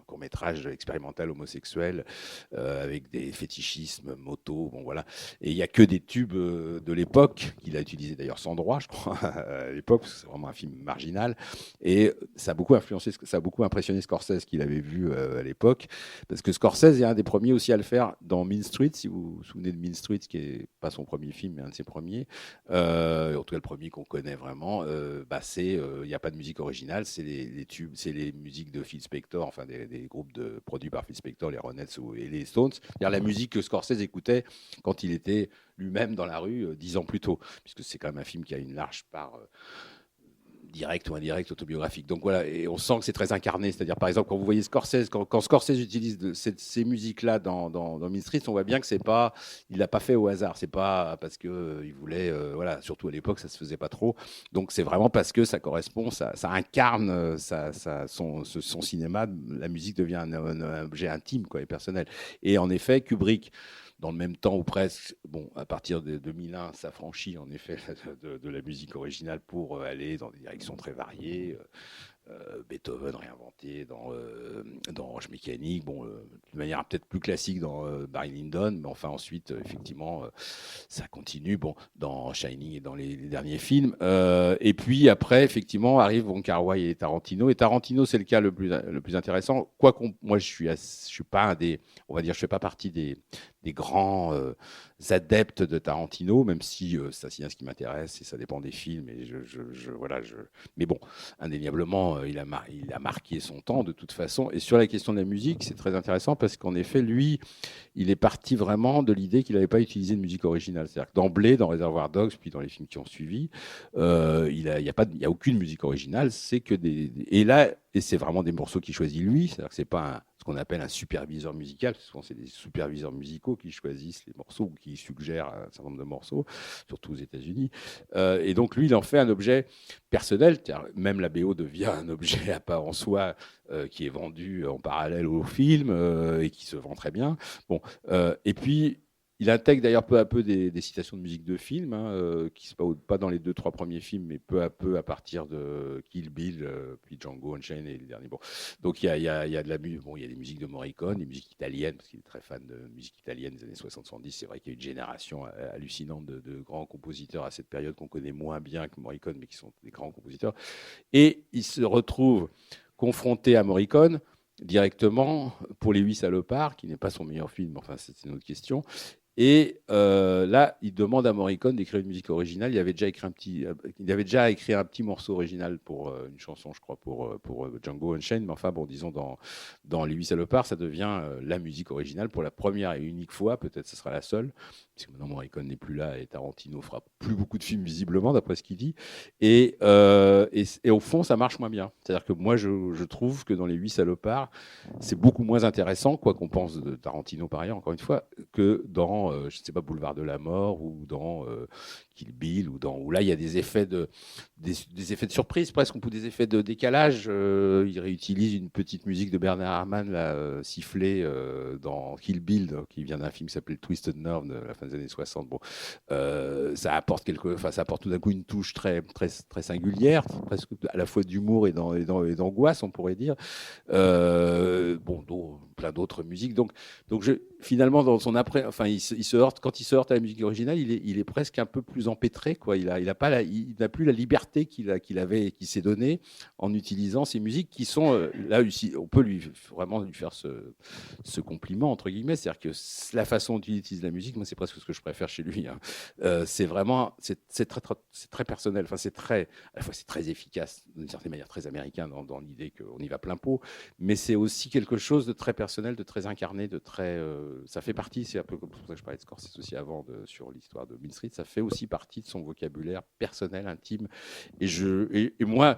Speaker 3: court-métrage expérimental homosexuel avec des fétichismes, motos, bon voilà. Et il n'y a que des tubes de l'époque, qu'il a utilisé d'ailleurs sans droit, je crois, à l'époque, parce que c'est vraiment un film marginal. Et ça a beaucoup impressionné Scorsese, qu'il avait vu à l'époque, parce que Scorsese est un des premiers aussi à le faire dans Mean Streets, si vous vous souvenez de Mean Streets, qui n'est pas son premier film, mais un de ses premiers. En tout cas, le premier qu'on connaît vraiment, il n'y a pas de musique originale, c'est les tubes, c'est les musiques de Phil Spector, enfin des groupes produits par Phil Spector, les Ronettes et les Stones, c'est-à-dire la musique que Scorsese écoutait quand il était lui-même dans la rue 10 ans plus tôt, puisque c'est quand même un film qui a une large part direct ou indirect autobiographique. Donc voilà, et on sent que c'est très incarné. C'est-à-dire, par exemple, quand vous voyez Scorsese, quand Scorsese utilise ces musiques-là dans Mean Streets, on voit bien que il l'a pas fait au hasard. C'est pas parce que il voulait, surtout à l'époque, ça se faisait pas trop. Donc c'est vraiment parce que ça correspond, ça incarne son cinéma. La musique devient un objet intime, quoi, et personnel. Et en effet, Kubrick, dans le même temps ou presque, bon, à partir de 2001, s'affranchit en effet de la musique originale pour aller dans des directions très variées. Beethoven réinventé dans Orange Mécanique, de manière peut-être plus classique dans Barry Lyndon, mais enfin ensuite, effectivement, ça continue dans Shining et dans les derniers films. Et puis après, effectivement, arrivent Wong Kar-wai et Tarantino. Et Tarantino, c'est le cas le plus intéressant. Moi, je suis pas je fais pas partie des grands adeptes de Tarantino, même si c'est un cinéaste qui m'intéresse et ça dépend des films. Et mais bon, indéniablement, il a marqué son temps de toute façon. Et sur la question de la musique, c'est très intéressant parce qu'en effet, lui, il est parti vraiment de l'idée qu'il n'avait pas utilisé de musique originale. C'est-à-dire que d'emblée, dans Reservoir Dogs, puis dans les films qui ont suivi, il y a aucune musique originale. C'est que et c'est vraiment des morceaux qu'il choisit lui. C'est-à-dire que c'est pas ce qu'on appelle un superviseur musical. Souvent, c'est des superviseurs musicaux qui choisissent les morceaux ou qui suggèrent un certain nombre de morceaux, surtout aux États-Unis. Et donc, lui, il en fait un objet personnel. Même la BO devient un objet à part en soi qui est vendu en parallèle au film et qui se vend très bien. Et puis, il intègre d'ailleurs peu à peu des citations de musique de film, qui ne sont pas dans les 2-3 premiers films, mais peu à peu à partir de Kill Bill, puis Django Unchained et les derniers. Donc il y a de la musique, il y a des musiques de Morricone, des musiques italiennes, parce qu'il est très fan de musique italienne des années 60-70. C'est vrai qu'il y a une génération hallucinante de grands compositeurs à cette période qu'on connaît moins bien que Morricone, mais qui sont des grands compositeurs. Et il se retrouve confronté à Morricone directement pour Les 8 Salopards, qui n'est pas son meilleur film, enfin c'est une autre question. Et là, il demande à Morricone d'écrire une musique originale. Il avait déjà écrit un petit morceau original pour une chanson, je crois, pour Django Unchained. Mais enfin, disons, dans Les 8 Salopards, ça devient la musique originale pour la première et unique fois. Peut-être ce sera la seule, parce que maintenant Morricone n'est plus là et Tarantino fera plus beaucoup de films visiblement, d'après ce qu'il dit. Et au fond, ça marche moins bien. C'est-à-dire que moi, je trouve que dans Les 8 Salopards, c'est beaucoup moins intéressant, quoi qu'on pense de Tarantino par ailleurs, encore une fois, que dans je ne sais pas, Boulevard de la Mort ou dans Kill Bill, où là, il y a des effets de surprise presque, ou des effets de décalage. Il réutilise une petite musique de Bernard Herrmann, sifflée dans Kill Bill, qui vient d'un film qui s'appelait Twisted Nerve de la fin des années 60. Ça apporte tout d'un coup une touche très, très, très singulière, presque à la fois d'humour et d'angoisse, on pourrait dire. Plein d'autres musiques. Donc finalement, dans son après, enfin, quand il se heurte à la musique originale, il est presque un peu plus empêtré, quoi. Il n'a plus la liberté qu'il s'est donnée en utilisant ces musiques qui sont là aussi. On peut vraiment lui faire ce compliment entre guillemets, c'est-à-dire que la façon dont il utilise la musique, moi, c'est presque ce que je préfère chez lui. C'est vraiment, c'est très personnel. Enfin, à la fois c'est très efficace, d'une certaine manière très américain dans l'idée qu'on y va plein pot, mais c'est aussi quelque chose de très personnel, de très incarné, de très. Ça fait partie, c'est un peu comme pour ça que je parlais de Scorsese aussi avant sur l'histoire de Mean Street, ça fait aussi partie de son vocabulaire personnel, intime. Et moi,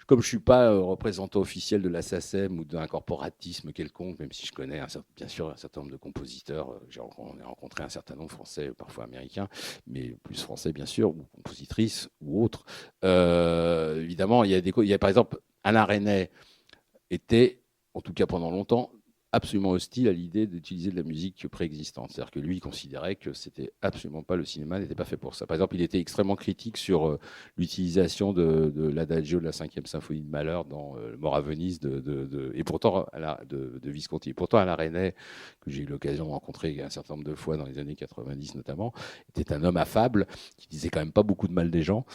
Speaker 3: comme je ne suis pas représentant officiel de la SACEM ou d'un corporatisme quelconque, même si je connais bien sûr un certain nombre de compositeurs, on a rencontré un certain nombre français, parfois américains, mais plus français bien sûr, ou compositrices ou autres. Évidemment, il y a par exemple Alain Resnais était, en tout cas pendant longtemps, absolument hostile à l'idée d'utiliser de la musique préexistante. C'est-à-dire que lui, il considérait que c'était absolument pas, le cinéma n'était pas fait pour ça. Par exemple, il était extrêmement critique sur l'utilisation de l'adagio de la 5e symphonie de Mahler dans Mort à Venise et pourtant de Visconti. Et pourtant, Alain Resnais, que j'ai eu l'occasion de rencontrer un certain nombre de fois dans les années 90 notamment, était un homme affable qui disait quand même pas beaucoup de mal des gens,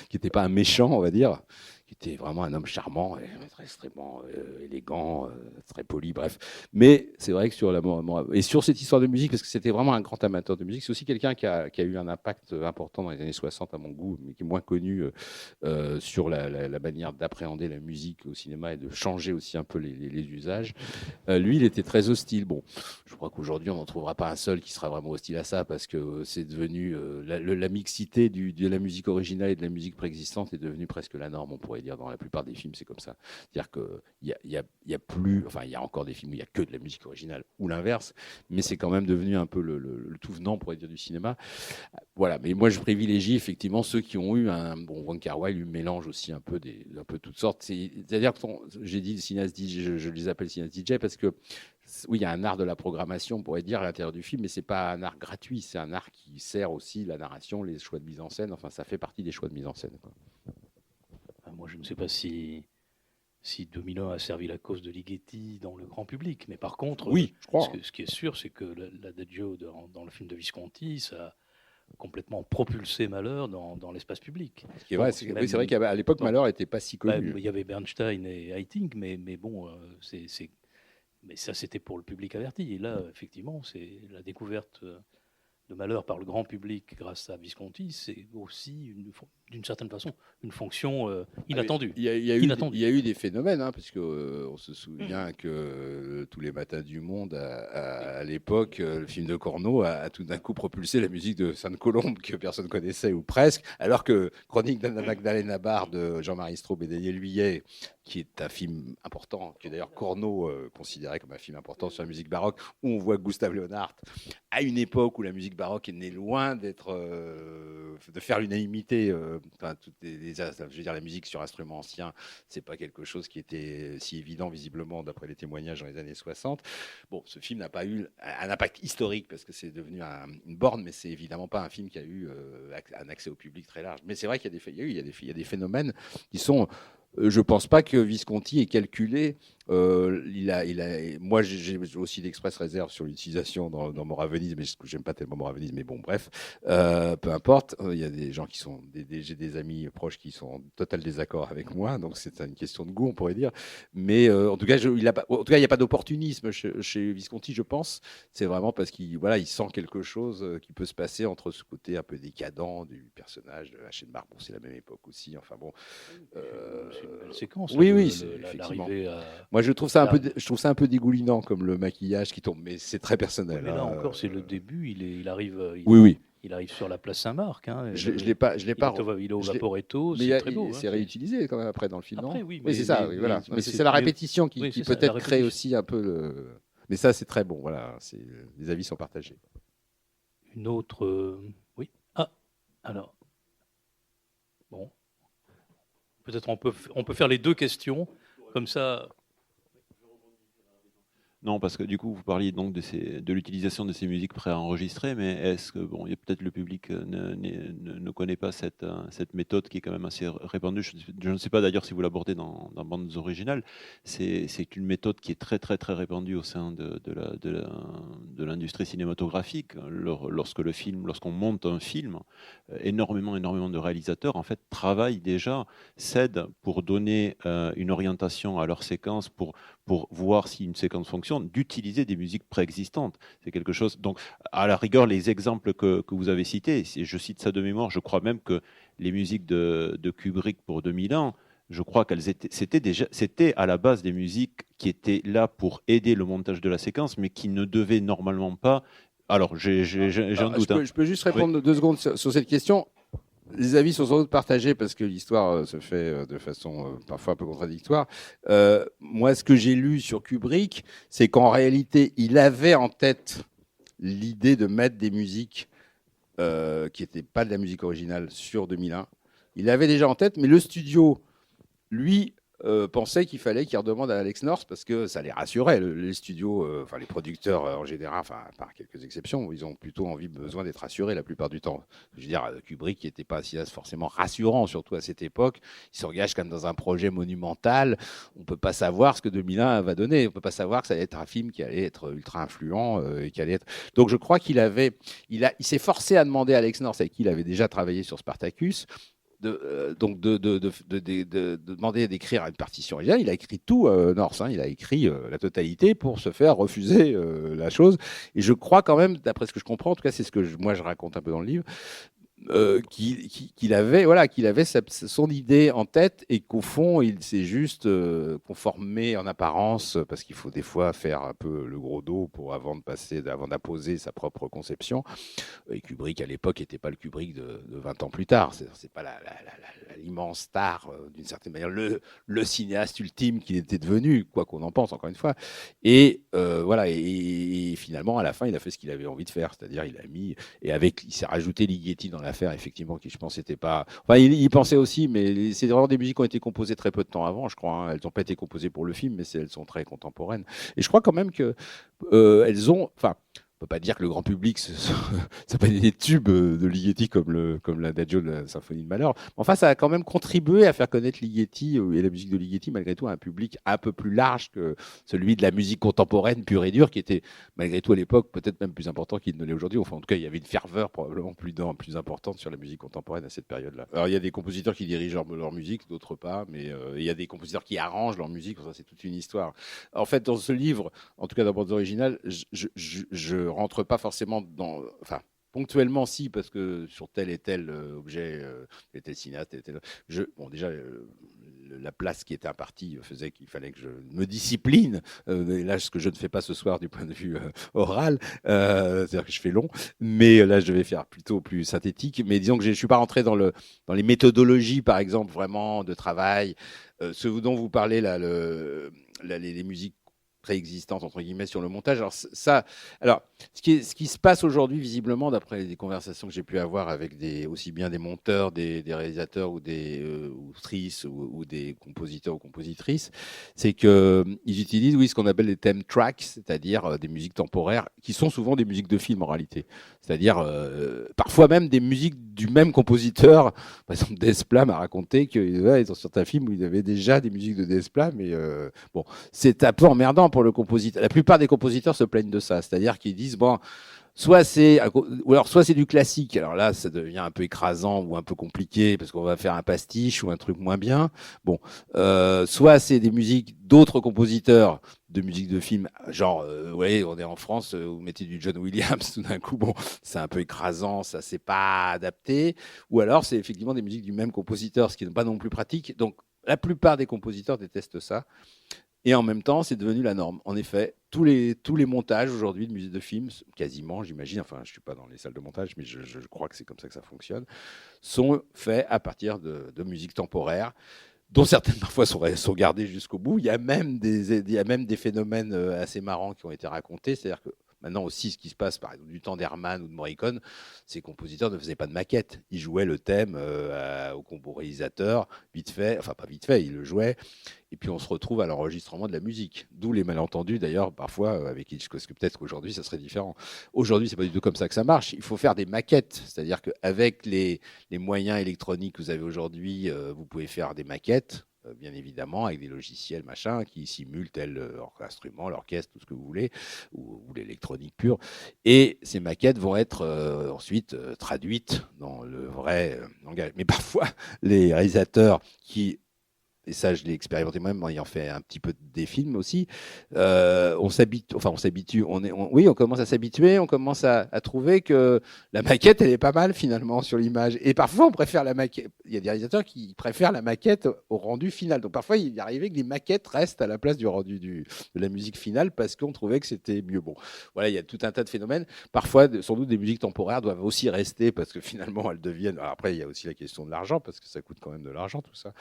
Speaker 3: qui n'était pas un méchant, on va dire, qui était vraiment un homme charmant, extrêmement élégant, très poli, bref. Mais c'est vrai que sur cette histoire de musique, parce que c'était vraiment un grand amateur de musique, c'est aussi quelqu'un qui a eu un impact important dans les années 60 à mon goût, mais qui est moins connu sur la manière d'appréhender la musique au cinéma et de changer aussi un peu les usages. Lui, il était très hostile. Bon, je crois qu'aujourd'hui, on n'en trouvera pas un seul qui sera vraiment hostile à ça, parce que c'est devenu la mixité de la musique originale et de la musique préexistante est devenue presque la norme, on pourrait dire. Dans la plupart des films, c'est comme ça. C'est-à-dire qu'il y a plus, enfin, il y a encore des films où il n'y a que de la musique originale ou l'inverse, mais c'est quand même devenu un peu le tout venant, on pourrait dire, du cinéma. Voilà. Mais moi, je privilégie effectivement ceux qui ont eu Wong Kar-wai lui mélange aussi un peu toutes sortes. C'est-à-dire que j'ai dit cinéaste DJ, je les appelle cinéaste DJ parce que oui, il y a un art de la programmation, on pourrait dire, à l'intérieur du film, mais c'est pas un art gratuit, c'est un art qui sert aussi la narration, les choix de mise en scène. Enfin, ça fait partie des choix de mise en scène, quoi.
Speaker 2: Moi, je ne sais pas si si 2001 a servi la cause de Ligeti dans le grand public. Mais par contre,
Speaker 3: oui, je crois.
Speaker 2: Ce qui est sûr, c'est que l'Adagio dans le film de Visconti, ça a complètement propulsé Mahler dans l'espace public.
Speaker 3: Ce qui est vrai, c'est vrai qu'à l'époque, Mahler n'était pas si connu.
Speaker 2: Il y avait Bernstein et Haitink, mais bon, mais ça, c'était pour le public averti. Et là, effectivement, c'est la découverte de Mahler par le grand public grâce à Visconti, c'est aussi, d'une certaine façon, une fonction inattendue.
Speaker 3: Il y a eu des phénomènes, hein, parce qu'on se souvient que Tous les matins du monde, à l'époque, le film de Corneau a tout d'un coup propulsé la musique de Sainte-Colombe que personne connaissait, ou presque, alors que Chronique d'Anna Magdalena Bar de Jean-Marie Straub et Daniel Huillet, qui est un film important, que d'ailleurs Corneau considérait comme un film important sur la musique baroque, où on voit Gustave Leonhardt à une époque où la musique baroque est née loin d'être, de faire l'unanimité. Enfin, je veux dire, la musique sur instruments anciens, c'est pas quelque chose qui était si évident visiblement d'après les témoignages dans les années 60. Bon, ce film n'a pas eu un impact historique parce que c'est devenu une borne, mais c'est évidemment pas un film qui a eu un accès au public très large. Mais c'est vrai qu'il y a des phénomènes qui sont. Je ne pense pas que Visconti ait calculé. Moi, j'ai aussi d'express réserve sur l'utilisation dans Moravenisme, mais j'aime pas tellement Moravenisme, mais bon, bref, peu importe. Il y a des gens qui sont, j'ai des amis proches qui sont en total désaccord avec moi, donc c'est une question de goût, on pourrait dire. Mais en tout cas, il n'y a pas d'opportunisme chez Visconti, je pense. C'est vraiment parce qu'il sent quelque chose qui peut se passer entre ce côté un peu décadent du personnage de la chaîne Barbe. Bon, c'est la même époque aussi. Enfin bon.
Speaker 2: C'est une belle séquence.
Speaker 3: Oui,
Speaker 2: effectivement.
Speaker 3: Moi, je trouve ça un peu dégoulinant comme le maquillage qui tombe, mais c'est très personnel.
Speaker 2: Mais là encore, c'est le début. Il arrive. Il arrive sur la place Saint-Marc. Hein,
Speaker 3: je l'ai pas.
Speaker 2: Il est au Vaporetto. C'est très beau.
Speaker 3: C'est réutilisé quand même après dans le film.
Speaker 2: Après,
Speaker 3: non
Speaker 2: oui,
Speaker 3: c'est ça. Voilà. Mais c'est la répétition qui peut-être crée aussi un peu le. Mais ça, c'est très bon. Voilà. Les avis sont partagés.
Speaker 2: Une autre. Oui. Ah. Alors. Bon. Peut-être on peut faire les deux questions, comme ça.
Speaker 5: Non, parce que du coup, vous parliez donc de l'utilisation de ces musiques préenregistrées, mais est-ce que, il y a peut-être le public ne connaît pas cette méthode qui est quand même assez répandue. Je ne sais pas d'ailleurs si vous l'abordez dans bandes originales. C'est une méthode qui est très, très, très répandue au sein de l'industrie cinématographique. Lorsqu'on monte un film, énormément de réalisateurs, en fait, travaillent déjà, s'aident pour donner une orientation à leur séquence, pour voir si une séquence fonctionne, d'utiliser des musiques préexistantes. C'est quelque chose. Donc, à la rigueur, les exemples que vous avez cités, je cite ça de mémoire, je crois même que les musiques de Kubrick pour 2001, je crois c'était à la base des musiques qui étaient là pour aider le montage de la séquence, mais qui ne devaient normalement pas. Alors, j'ai un doute.
Speaker 3: Je peux juste répondre 2 secondes sur cette question. Les avis sont sans doute partagés parce que l'histoire se fait de façon parfois un peu contradictoire. Moi, ce que j'ai lu sur Kubrick, c'est qu'en réalité, il avait en tête l'idée de mettre des musiques qui n'étaient pas de la musique originale sur 2001. Il l'avait déjà en tête, mais le studio, lui, pensait qu'il fallait qu'il redemande à Alex North parce que ça les rassurait. Les studios, les producteurs en général, par quelques exceptions, ils ont plutôt besoin d'être rassurés la plupart du temps. Je veux dire, Kubrick n'était pas forcément rassurant, surtout à cette époque. Il s'engage comme dans un projet monumental. On ne peut pas savoir ce que 2001 va donner. On ne peut pas savoir que ça allait être un film qui allait être ultra influent et qui allait être. Donc je crois qu'il s'est forcé à demander à Alex North, avec qui il avait déjà travaillé sur Spartacus, de demander d'écrire une partition originale. Il a écrit tout, North, il a écrit la totalité pour se faire refuser la chose. Et je crois quand même, d'après ce que je comprends, en tout cas c'est ce que moi je raconte un peu dans le livre, qu'il avait son idée en tête et qu'au fond il s'est juste conformé en apparence, parce qu'il faut des fois faire un peu le gros dos avant d'apposer sa propre conception. Et Kubrick à l'époque n'était pas le Kubrick de 20 ans plus tard. C'est pas l'immense star d'une certaine manière, le cinéaste ultime qu'il était devenu, quoi qu'on en pense encore une fois. Et et finalement à la fin il a fait ce qu'il avait envie de faire, c'est-à-dire il s'est rajouté Ligeti dans l'affaire, effectivement, qui je pense n'était pas. Enfin, il pensait aussi, mais c'est vraiment des musiques qui ont été composées très peu de temps avant, je crois. Elles n'ont pas été composées pour le film, mais elles sont très contemporaines. Et je crois quand même que elles ont. Enfin, peut pas dire que le grand public ça pas des tubes de Ligeti comme l'Adagio de la Symphonie de Malheur. Enfin, ça a quand même contribué à faire connaître Ligeti et la musique de Ligeti malgré tout à un public un peu plus large que celui de la musique contemporaine pure et dure, qui était malgré tout à l'époque peut-être même plus important qu'il ne l'est aujourd'hui. Enfin, en tout cas, il y avait une ferveur probablement plus importante sur la musique contemporaine à cette période-là. Alors, il y a des compositeurs qui dirigent leur musique, d'autres pas, mais il y a des compositeurs qui arrangent leur musique. Ça, c'est toute une histoire. En fait, dans ce livre, en tout cas dans Bandes originales, je rentre pas forcément dans... Enfin, ponctuellement, si, parce que sur tel et tel objet, tel cinéaste, déjà, la place qui était impartie faisait qu'il fallait que je me discipline. Et là, ce que je ne fais pas ce soir du point de vue oral, c'est-à-dire que je fais long, mais là, je vais faire plutôt plus synthétique. Mais disons que je ne suis pas rentré dans les méthodologies, par exemple, vraiment de travail. Ce dont vous parlez, là, les musiques préexistantes entre guillemets sur le montage. Alors ça, ce qui se passe aujourd'hui visiblement, d'après les conversations que j'ai pu avoir avec aussi bien des monteurs, des réalisateurs ou des autrices ou des compositeurs ou compositrices, c'est que ils utilisent ce qu'on appelle les theme tracks, c'est-à-dire des musiques temporaires qui sont souvent des musiques de film en réalité. C'est-à-dire parfois même des musiques du même compositeur. Par exemple, Desplat m'a raconté qu'ils ont sur un film où il y avait déjà des musiques de Desplat, mais bon, c'est un peu emmerdant pour le compositeur. La plupart des compositeurs se plaignent de ça, c'est-à-dire qu'ils disent soit c'est du classique. Alors là, ça devient un peu écrasant ou un peu compliqué parce qu'on va faire un pastiche ou un truc moins bien. Bon, soit c'est des musiques d'autres compositeurs de musique de film, genre on est en France, vous mettez du John Williams tout d'un coup, bon, c'est un peu écrasant, ça c'est pas adapté. Ou alors c'est effectivement des musiques du même compositeur, ce qui n'est pas non plus pratique. Donc la plupart des compositeurs détestent ça. Et en même temps, c'est devenu la norme. En effet, tous les montages aujourd'hui de musique de film, quasiment, j'imagine, enfin, je ne suis pas dans les salles de montage, mais je crois que c'est comme ça que ça fonctionne, sont faits à partir de musique temporaire, dont certaines parfois sont gardées jusqu'au bout. Il y a même des phénomènes assez marrants qui ont été racontés, c'est-à-dire que maintenant aussi, ce qui se passe, par exemple, du temps d'Herman ou de Morricone, ces compositeurs ne faisaient pas de maquette. Ils jouaient le thème au compo-réalisateur, vite fait, enfin pas vite fait, ils le jouaient. Et puis on se retrouve à l'enregistrement de la musique. D'où les malentendus d'ailleurs, parfois, avec Hitchcock, parce que peut-être qu'aujourd'hui, ça serait différent. Aujourd'hui, c'est pas du tout comme ça que ça marche. Il faut faire des maquettes. C'est-à-dire qu'avec les moyens électroniques que vous avez aujourd'hui, vous pouvez faire des maquettes, bien évidemment, avec des logiciels, machin, qui simulent tel instrument, l'orchestre, tout ce que vous voulez, ou l'électronique pure. Et ces maquettes vont être ensuite traduites dans le vrai langage. Mais parfois, les réalisateurs qui... et ça je l'ai expérimenté moi-même en ayant fait un petit peu des films aussi, on s'habitue, on commence à s'habituer, on commence à trouver que la maquette elle est pas mal finalement sur l'image, et parfois on préfère la maquette, il y a des réalisateurs qui préfèrent la maquette au rendu final, donc parfois il est arrivé que les maquettes restent à la place du rendu de la musique finale parce qu'on trouvait que c'était mieux. Bon, voilà, il y a tout un tas de phénomènes, parfois sans doute des musiques temporaires doivent aussi rester parce que finalement elles deviennent... Alors, après il y a aussi la question de l'argent, parce que ça coûte quand même de l'argent tout ça,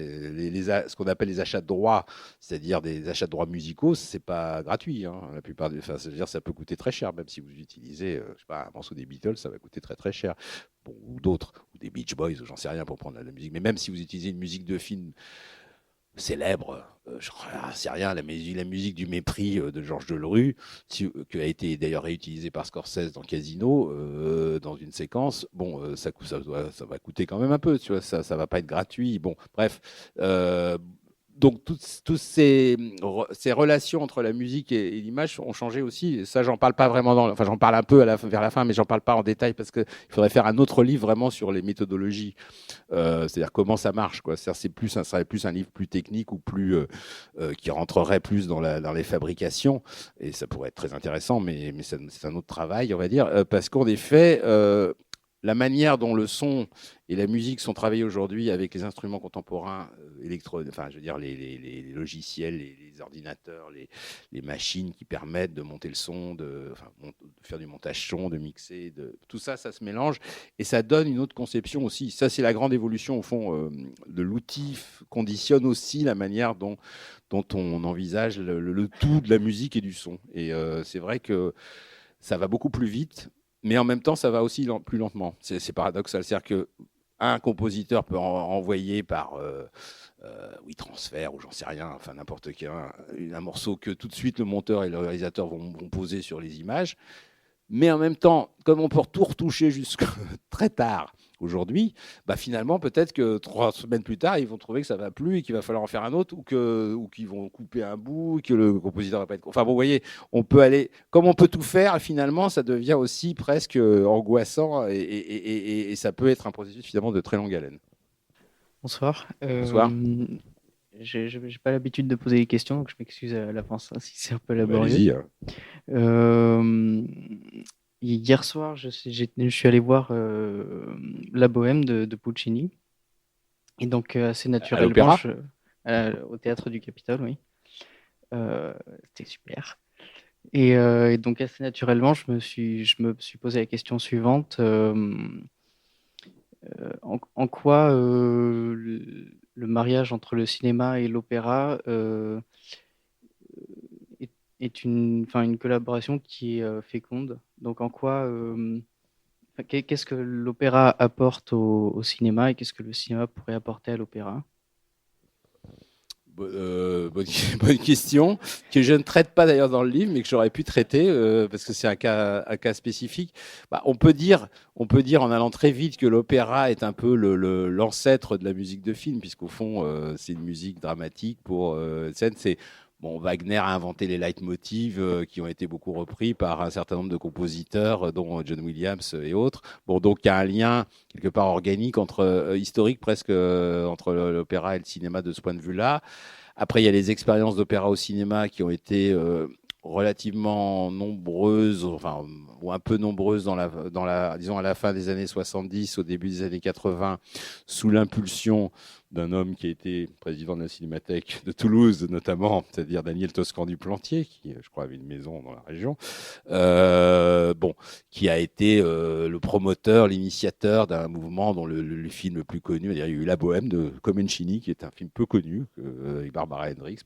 Speaker 3: ce qu'on appelle les achats de droits, c'est-à-dire des achats de droits musicaux, c'est pas gratuit. Hein. La plupart c'est-à-dire ça peut coûter très cher, même si vous utilisez, je sais pas, un morceau des Beatles, ça va coûter très très cher. Bon, ou d'autres, ou des Beach Boys, ou j'en sais rien pour prendre la musique. Mais même si vous utilisez une musique de film célèbre, je sais rien, la musique du mépris de Georges Delerue, qui a été d'ailleurs réutilisée par Scorsese dans Casino, dans une séquence, bon, ça va coûter quand même un peu, tu vois, ça va pas être gratuit, bon, bref. Donc toutes ces relations entre la musique et l'image ont changé aussi. Et ça, j'en parle pas vraiment j'en parle un peu vers la fin, mais j'en parle pas en détail parce qu'il faudrait faire un autre livre vraiment sur les méthodologies. C'est-à-dire comment ça marche, quoi. Ça serait plus un livre plus technique ou plus qui rentrerait plus dans les fabrications. Et ça pourrait être très intéressant, mais c'est un autre travail, on va dire, parce qu'en effet, la manière dont le son et la musique sont travaillés aujourd'hui avec les instruments contemporains, les logiciels, les ordinateurs, les machines qui permettent de monter le son, de faire du montage son, de mixer, tout ça, ça se mélange et ça donne une autre conception aussi. Ça, c'est la grande évolution au fond de l'outil, conditionne aussi la manière dont on envisage le tout de la musique et du son. Et c'est vrai que ça va beaucoup plus vite. Mais en même temps, ça va aussi plus lentement. C'est paradoxal. C'est-à-dire un compositeur peut envoyer par transfert ou j'en sais rien, enfin n'importe quel un morceau que tout de suite le monteur et le réalisateur vont poser sur les images. Mais en même temps, comme on peut tout retoucher jusqu'à très tard aujourd'hui, finalement, peut-être que 3 semaines plus tard, ils vont trouver que ça ne va plus et qu'il va falloir en faire un autre ou qu'ils vont couper un bout, que le compositeur ne va pas être... Enfin, vous voyez, on peut aller... Comme on peut tout faire, finalement, ça devient aussi presque angoissant et ça peut être un processus, finalement, de très longue haleine.
Speaker 6: Bonsoir.
Speaker 3: Bonsoir.
Speaker 6: Je n'ai pas l'habitude de poser des questions, donc je m'excuse à l'avance si c'est un peu laborieux.
Speaker 3: Allez-y.
Speaker 6: Hier soir, je suis allé voir La Bohème de Puccini. Et donc, assez naturellement, au Théâtre du Capitole, oui. C'était super. Et donc, assez naturellement, je me suis posé la question suivante. En quoi le mariage entre le cinéma et l'opéra est une collaboration qui est féconde. Donc en quoi, qu'est-ce que l'opéra apporte au cinéma et qu'est-ce que le cinéma pourrait apporter à l'opéra ?
Speaker 3: Bonne question, que je ne traite pas d'ailleurs dans le livre, mais que j'aurais pu traiter parce que c'est un cas spécifique. On peut dire en allant très vite que l'opéra est un peu l'ancêtre de la musique de film, puisqu'au fond, c'est une musique dramatique pour scène. Wagner a inventé les leitmotivs qui ont été beaucoup repris par un certain nombre de compositeurs, dont John Williams et autres. Donc il y a un lien quelque part organique historique presque entre l'opéra et le cinéma de ce point de vue-là. Après, il y a les expériences d'opéra au cinéma qui ont été relativement nombreuses, ou un peu nombreuses disons à la fin des années 70, au début des années 80, sous l'impulsion d'un homme qui a été président de la Cinémathèque de Toulouse, notamment, c'est-à-dire Daniel Toscan du Plantier, qui, je crois, avait une maison dans la région, qui a été le promoteur, l'initiateur d'un mouvement dont le film le plus connu, il y a eu La Bohème de Comencini, qui est un film peu connu, avec Barbara Hendricks.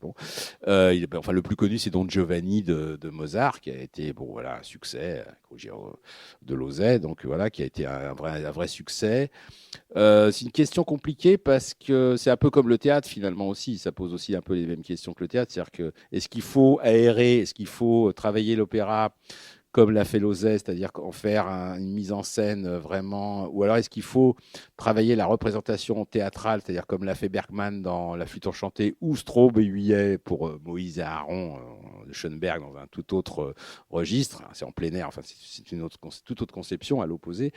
Speaker 3: Le plus connu, c'est Don Giovanni de Mozart, qui a été un succès, de Lauzet, qui a été un vrai succès. C'est une question compliquée parce que c'est un peu comme le théâtre finalement aussi, ça pose aussi un peu les mêmes questions que le théâtre, c'est-à-dire que est-ce qu'il faut aérer, est-ce qu'il faut travailler l'opéra comme l'a fait Lauzet, c'est-à-dire en faire une mise en scène vraiment, ou alors est-ce qu'il faut travailler la représentation théâtrale, c'est-à-dire comme l'a fait Bergman dans La Flûte enchantée ou Straub et Huillet pour Moïse et Aaron de Schoenberg dans un tout autre registre, c'est en plein air, c'est une toute autre conception à l'opposé.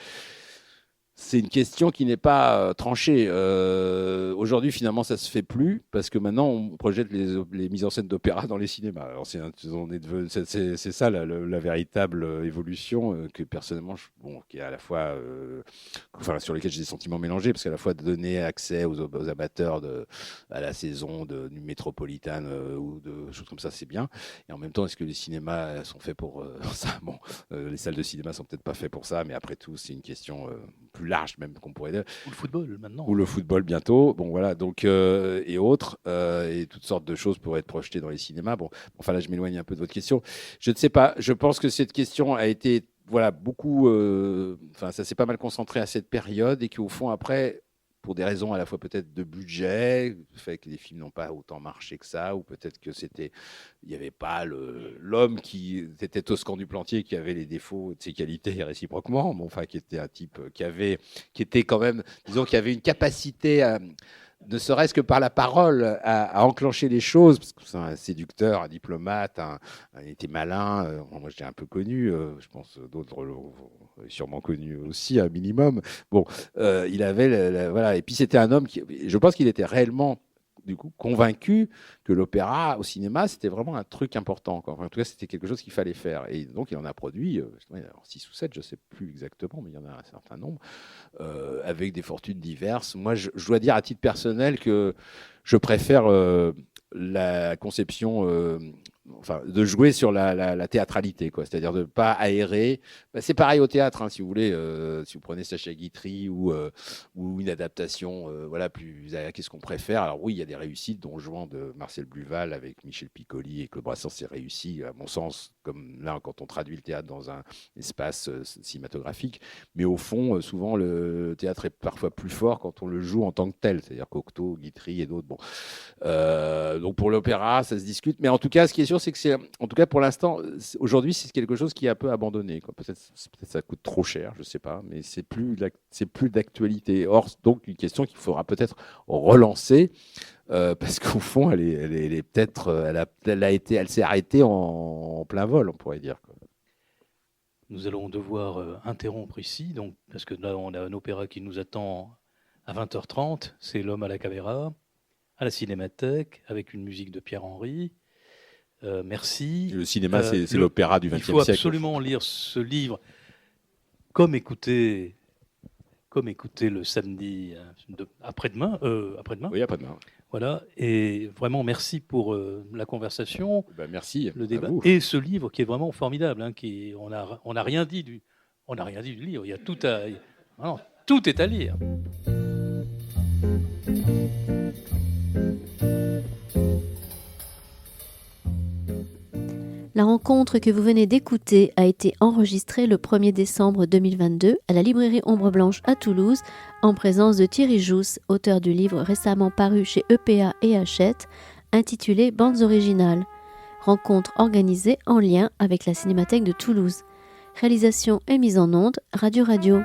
Speaker 3: C'est une question qui n'est pas tranchée. Aujourd'hui, finalement, ça ne se fait plus parce que maintenant, on projette les mises en scène d'opéra dans les cinémas. Alors, c'est ça la véritable évolution que personnellement, qui est à la fois, sur lesquels j'ai des sentiments mélangés, parce qu'à la fois de donner accès aux amateurs à la saison du Métropolitane ou de choses comme ça, c'est bien. Et en même temps, est-ce que les cinémas sont faits pour ça ? Les salles de cinéma sont peut-être pas faites pour ça, mais après tout, c'est une question plus large même qu'on pourrait dire.
Speaker 2: Ou le football maintenant.
Speaker 3: Ou le football bientôt. Donc et autres et toutes sortes de choses pourraient être projetées dans les cinémas. Là je m'éloigne un peu de votre question. Je ne sais pas. Je pense que cette question a été beaucoup. Ça s'est pas mal concentré à cette période et qu'au fond après, pour des raisons à la fois peut-être de budget, le fait que les films n'ont pas autant marché que ça, ou peut-être que il n'y avait pas l'homme qui était Toscan du Plantier qui avait les défauts de ses qualités réciproquement, qui était un type qui était quand même, disons, qui avait une capacité à, ne serait-ce que par la parole, à enclencher les choses, parce que c'est un séducteur, un diplomate, il était malin. Moi, je l'ai un peu connu, je pense d'autres l'ont sûrement connu aussi, un minimum. Il avait, et puis c'était un homme qui, je pense qu'il était réellement, du coup, convaincu que l'opéra au cinéma, c'était vraiment un truc important. En tout cas, c'était quelque chose qu'il fallait faire. Et donc, il en a produit 6 ou 7, je ne sais plus exactement, mais il y en a un certain nombre, avec des fortunes diverses. Moi, je dois dire à titre personnel que je préfère la conception enfin, de jouer sur la théâtralité, quoi. C'est-à-dire de ne pas aérer. C'est pareil au théâtre, hein, si vous voulez. Si vous prenez Sacha Guitry ou une adaptation, voilà, plus qu'est-ce qu'on préfère. Alors oui, il y a des réussites. Don Juan de Marcel Bluval avec Michel Piccoli et Claude Brassens, c'est réussi, à mon sens, comme là, quand on traduit le théâtre dans un espace cinématographique. Mais au fond, souvent, le théâtre est parfois plus fort quand on le joue en tant que tel. C'est-à-dire Cocteau, Guitry et d'autres. Bon. Donc pour l'opéra, ça se discute. Mais en tout cas, ce qui est sûr, c'est que en tout cas pour l'instant, aujourd'hui, c'est quelque chose qui est un peu abandonné, quoi. Peut-être ça coûte trop cher, je sais pas, mais c'est plus d'actualité. Or, donc une question qu'il faudra peut-être relancer parce qu'au fond, elle s'est arrêtée en plein vol, on pourrait dire, quoi.
Speaker 2: Nous allons devoir interrompre ici, donc parce que là, on a un opéra qui nous attend à 20h30. C'est L'Homme à la caméra, à la Cinémathèque, avec une musique de Pierre-Henry. Merci.
Speaker 3: Le cinéma, c'est l'opéra du XXe siècle.
Speaker 2: Il faut absolument lire ce livre, comme écouter le samedi après-demain.
Speaker 3: Oui, après-demain.
Speaker 2: Voilà. Et vraiment, merci pour la conversation.
Speaker 3: Merci.
Speaker 2: Le débat et ce livre qui est vraiment formidable. Hein, on n'a rien dit du livre. Il y a tout est à lire.
Speaker 1: La rencontre que vous venez d'écouter a été enregistrée le 1er décembre 2022 à la librairie Ombre Blanche à Toulouse, en présence de Thierry Jousse, auteur du livre récemment paru chez EPA et Hachette, intitulé Bandes originales. Rencontre organisée en lien avec la Cinémathèque de Toulouse. Réalisation et mise en onde, Radio Radio.